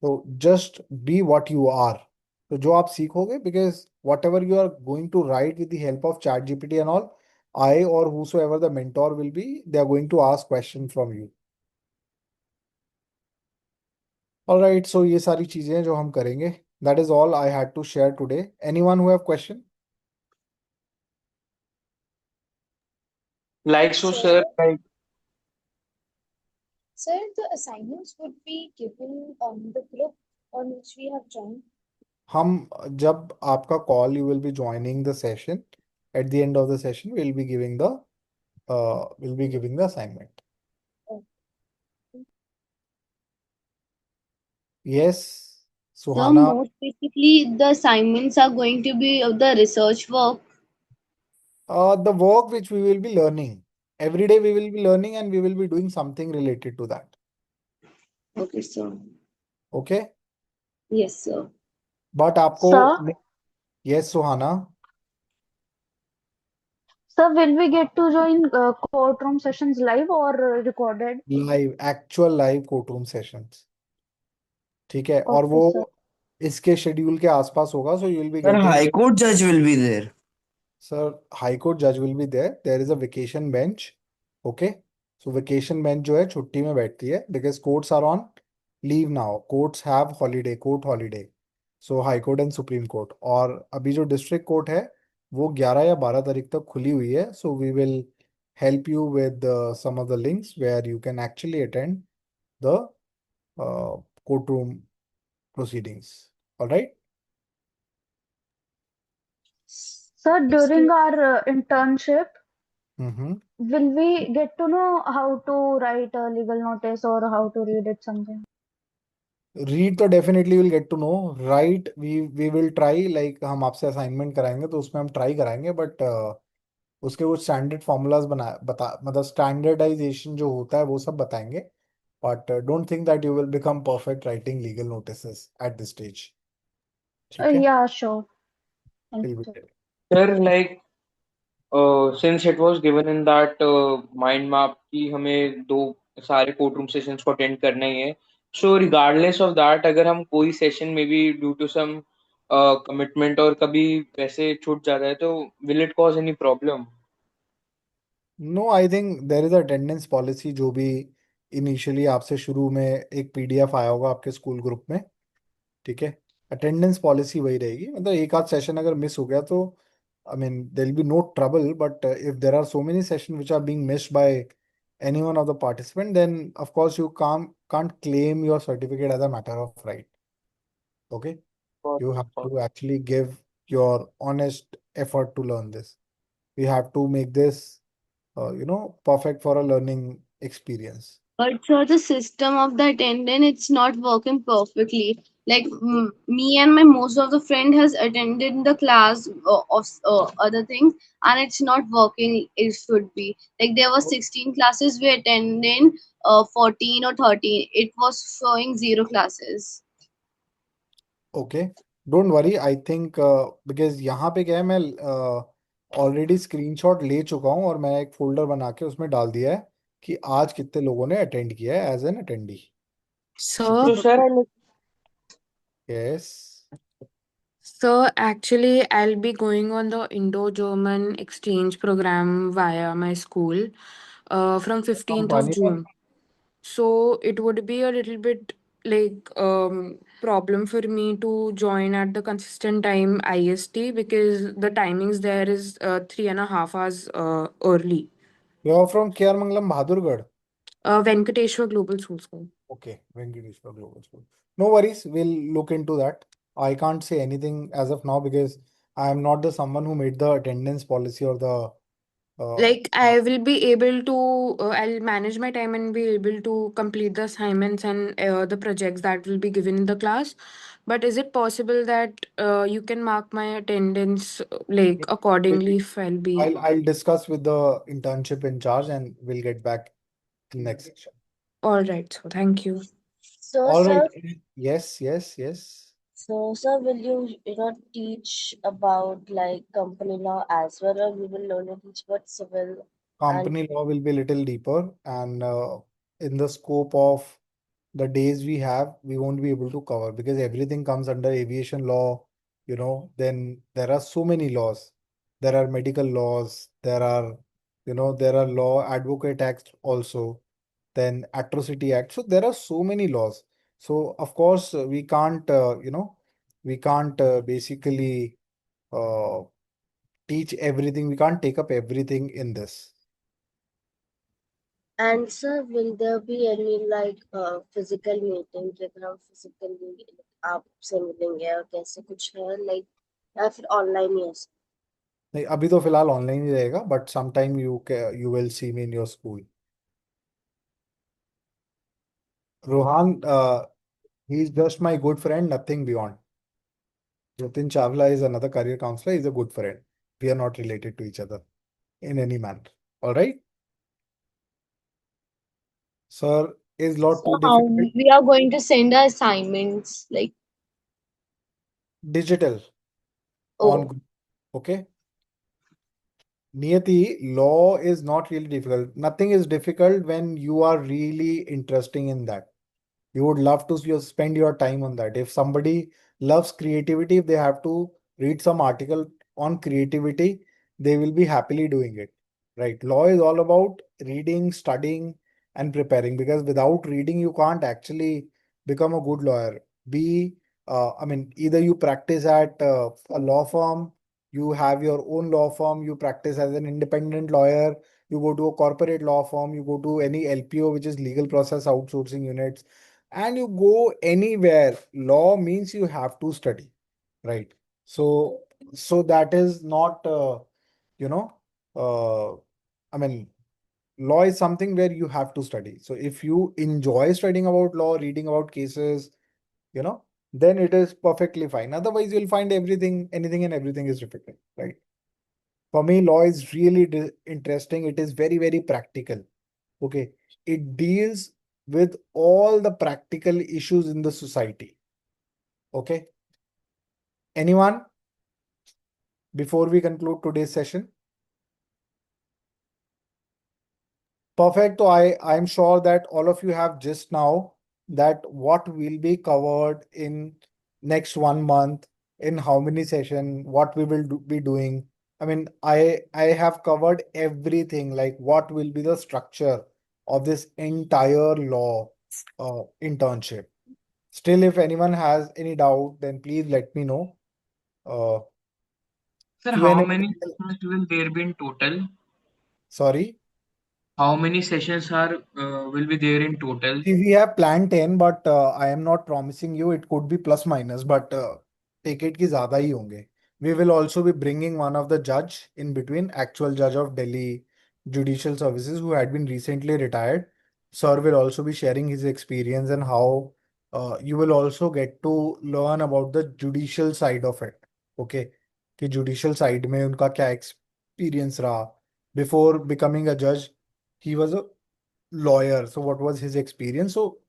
So just be what you are. तो जो आप सीखोगे, because whatever you are going to write with the help of chat gpt and all, I or whosoever the mentor will be, they are going to ask questions from you. All right, so ये सारी चीजें हैं जो हम करेंगे. That is all I had to share today. Anyone who have question? Like so, sir, like Sir, the assignments would be given on the group on which we have joined. हम जब आपका call, you will be joining the session. At the end of the session, we'll be giving the assignment. Oh. Yes, So Suhana. most basically the assignments are going to be of the research work. The work which we will be learning. Every day we will be learning and we will be doing something related to that. Okay, sir. Okay? Yes, sir. But आपको Sir, Yes, Suhana. sir, will we get to join courtroom sessions live or recorded? Live, actual live courtroom sessions. ठीक है, और Okay, sir. वो इसके schedule के आसपास होगा, so you will be Sir, getting. High Court judge will be there. Sir, High Court judge will be there. There is a vacation bench. Okay. So vacation bench जो है छुट्टी में बैठती है because courts are on leave now. Courts have holiday, court holiday. So High Court and Supreme Court. और अभी जो district court है वो 11 या 12 तारीख तक खुली हुई है. So we will help you with some of the links where you can actually attend the courtroom proceedings. All right. Sir, during our internship, Mm-hmm. will we get to know how to write a legal notice or how to read it something? Read तो definitely will get to know, right we will try, like हम आपसे assignment कराएंगे तो उसमें हम try कराएंगे, but उसके कुछ स्टैंडर्ड फॉर्मूलाज मतलब स्टैंडर्डाइजेशन जो होता है वो सब बताएंगे, but don't think that you will become perfect writing legal notices at this stage. ठीक है, Yeah, sure. Thank will you, be sir. There. sir, like since it was given in that mind map कि हमें दो सारे court room sessions को attend करना ही है, सो regardless of that अगर हम कोई सेशन में भी ड्यू टू सम कमिटमेंट और कभी वैसे छूट जाता है तो will it cause any problem? No, I think there is attendance policy जो भी इनिशियली आपसे शुरू में एक पीडीएफ आया होगा आपके स्कूल ग्रुप में. ठीक है, अटेंडेंस पॉलिसी वही रहेगी. मतलब एक आध सेशन अगर मिस हो गया तो I mean there will be no trouble, but if there are so many sessions which are being missed by any one of the participant, then of course you can't claim your certificate as a matter of right. Okay, you have to actually give your honest effort to learn this. We have to make this perfect for a learning experience. But sir, the system of the attendance, it's not working perfectly. Like me and my most of the friend has attended the class of other things, and it's not working. It should be like there were 16 classes we attended, 14 or 13. It was showing 0 classes. Okay, don't worry. I think because यहाँ पे क्या है, मैं already screenshot ले चुका हूँ और मैं एक फोल्डर बना के उसमें डाल दिया है कि आज कितने लोगों ने अटेंड किया है as an attendee. Sir, So sir, yes. actually, I'll be going on the Indo-German exchange program via my school from 15th of पानी में June. So it would be a little bit problem for me to join at the consistent time IST because the timings there is 3.5 hours early. You're from KR Mangalam, Bahadurgarh. Venkateshwar Global School. Okay, Venkateshwar Global School. No worries, we'll look into that. I can't say anything as of now because I am not the someone who made the attendance policy or the I will be able to, I'll manage my time and be able to complete the assignments and the projects that will be given in the class. But is it possible that you can mark my attendance accordingly if I'll be. I'll discuss with the internship in charge and we'll get back in next section. All right, so thank you. So, All sir, right. Yes. so, sir, will you teach about like company law as well, or you will only teach about civil and Company law will be a little deeper, and in the scope of the days we have, we won't be able to cover because everything comes under aviation law, then there are so many laws. There are medical laws, there are law advocate acts also, then atrocity act. So there are so many laws. So of course we can't basically uh, teach everything. We can't take up everything in this. and sir, will there be any physical meeting जिधर हम physically आपसे मिलेंगे और कैसे कुछ है या फिर ऑनलाइन ही है sir? नहीं, अभी तो फिलहाल ऑनलाइन ही रहेगा, but sometime you will see me in your school. Rohan, he is just my good friend, nothing beyond. Jatin Chawla is another career counselor. He's a good friend. We are not related to each other in any manner. All right, sir, is lot So too how difficult. we are going to send our assignments Digital on oh, group. Okay. Niyati, law is not really difficult. Nothing is difficult when you are really interesting in that. You would love to spend your time on that. If somebody loves creativity, if they have to read some article on creativity, they will be happily doing it. Right? Law is all about reading, studying, and preparing because without reading, you can't actually become a good lawyer. Either you practice at a law firm, you have your own law firm, you practice as an independent lawyer, you go to a corporate law firm, you go to any LPO, which is legal process outsourcing units, and you go anywhere. Law means you have to study, right? So that is not you know uh, I mean law is something where you have to study. So if you enjoy studying about law, reading about cases, you know then it is perfectly fine. Otherwise you'll find anything and everything is difficult, right? For me, law is really interesting. It is very, very practical. Okay. It deals with all the practical issues in the society. Okay. Anyone before we conclude today's session? Perfect. So I'm sure that all of you have just now that what will be covered in next 1 month, in how many session, what we will be doing. I mean, I have covered everything, like what will be the structure of this entire law internship. Still, if anyone has any doubt, then please let me know. Uh, Sir, how Q&A. many sessions will there be in total? Sorry. How many sessions will be there in total? See, we have planned 10, but I am not promising you. It could be plus minus, but take it ki zyada hi honge. We will also be bringing one of the judge in between, actual judge of Delhi Judicial Services who had been recently retired. Sir will also be sharing his experience and how you will also get to learn about the judicial side of it. Okay, कि judicial side में उनका क्या experience रहा. Before becoming a judge, he was a lawyer. So what was his experience? So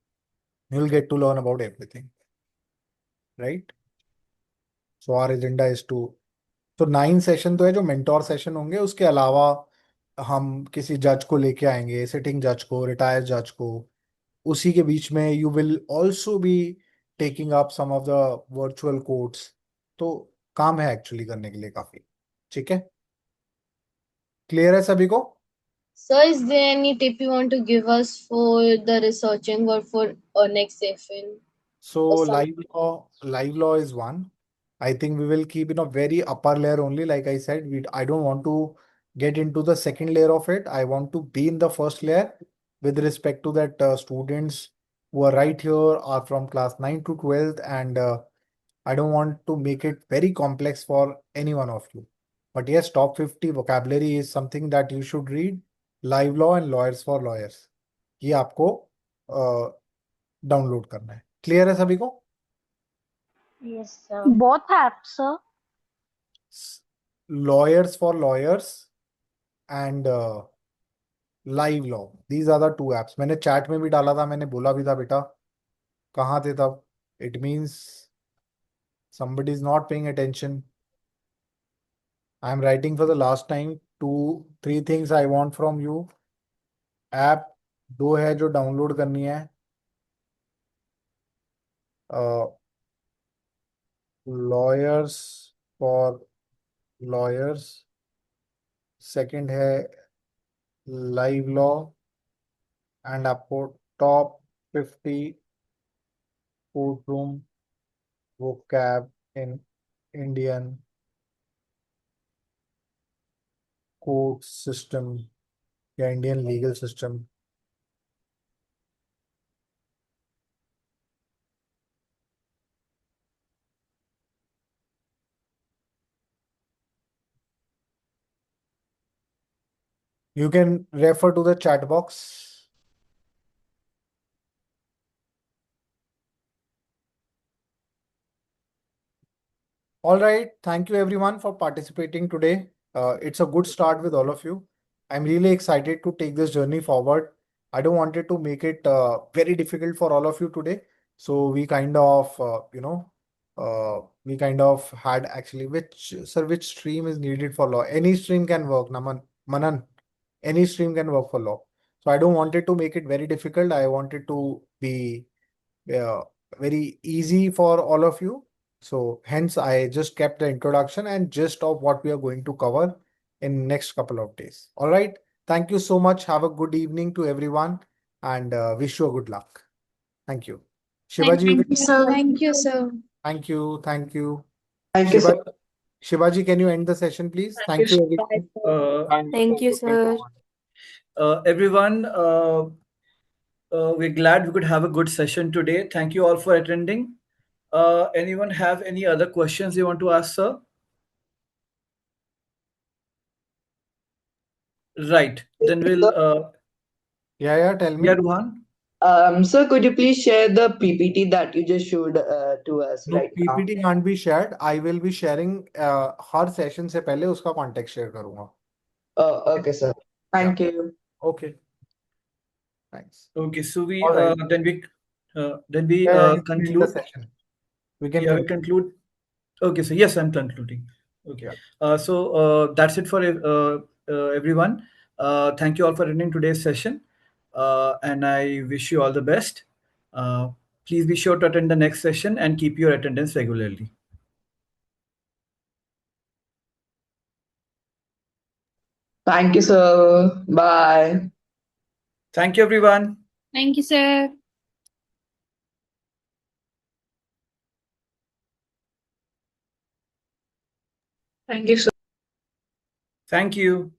you'll get to learn about everything, right? So our agenda is to, तो 9 session तो है जो mentor session होंगे, उसके अलावा हम किसी जज को लेके आएंगे, सिटिंग जज को, रिटायर्ड जज को. उसी के बीच में you will also be taking up some of the virtual courts. तो काम है एक्चुअली करने के लिए काफी. ठीक है, क्लियर है सभी को? So, is there any tip you want to give us for the researching or for next session So or something? live law is one. I think we will keep in a very upper layer only. Like I said, I don't want to get into the second layer of it. I want to be in the first layer with respect to that students who are right here are from class 9 to 12th, and I don't want to make it very complex for any one of you. But yes, top 50 vocabulary is something that you should read. Live law and lawyers for lawyers. ये आपको download करना है. Clear है सभी को? Yes, sir. Both apps, sir. Lawyers for lawyers and live law. These are the two apps. मैंने chat में भी डाला था, मैंने बोला भी था बेटा कहाँ थे तब. It means somebody is not paying attention. I am writing for the last time. 2, 3 things I want from you. App 2 है जो डाउनलोड करनी है. Lawyers for lawyers. सेकंड है लाइव लॉ एंड आपको top 50 court room vocab in Indian court system या Indian legal system. You can refer to the chat box. All right. Thank you everyone for participating today. It's a good start with all of you. I'm really excited to take this journey forward. I don't wanted to make it very difficult for all of you today. So we kind of, we kind of had actually, which stream is needed for law? Any stream can work, Manan. Any stream can work for law. So I don't wanted to make it very difficult. I wanted to be very easy for all of you. So hence I just kept the introduction and gist of what we are going to cover in next couple of days. All right. Thank you so much. Have a good evening to everyone and wish you a good luck. Thank you. Shivaji, Thank you, sir. Thank you, sir. thank you. Thank you. Thank you, sir. Shivaji, can you end the session, please? Thank you, everyone. Thank you, sir. Everyone, we're glad we could have a good session today. Thank you all for attending. Anyone have any other questions you want to ask, sir? Right. Then we'll. Tell me. Yeah, Ruhan. Sir, could you please share the PPT that you just showed to us No, right now? PPT can't be shared. I will be sharing her session से पहले उसका contact share करूँगा. Oh, okay, sir. Thank you. Okay. Thanks. Okay, so we All right. then we You can end the conclude. session. We can Yeah, we conclude. Okay, so yes, I'm concluding. Okay. So that's it for everyone. Thank you all for attending today's session, and I wish you all the best. Please be sure to attend the next session and keep your attendance regularly. Thank you, sir. Bye. Thank you, everyone. Thank you, sir. Thank you, sir. Thank you.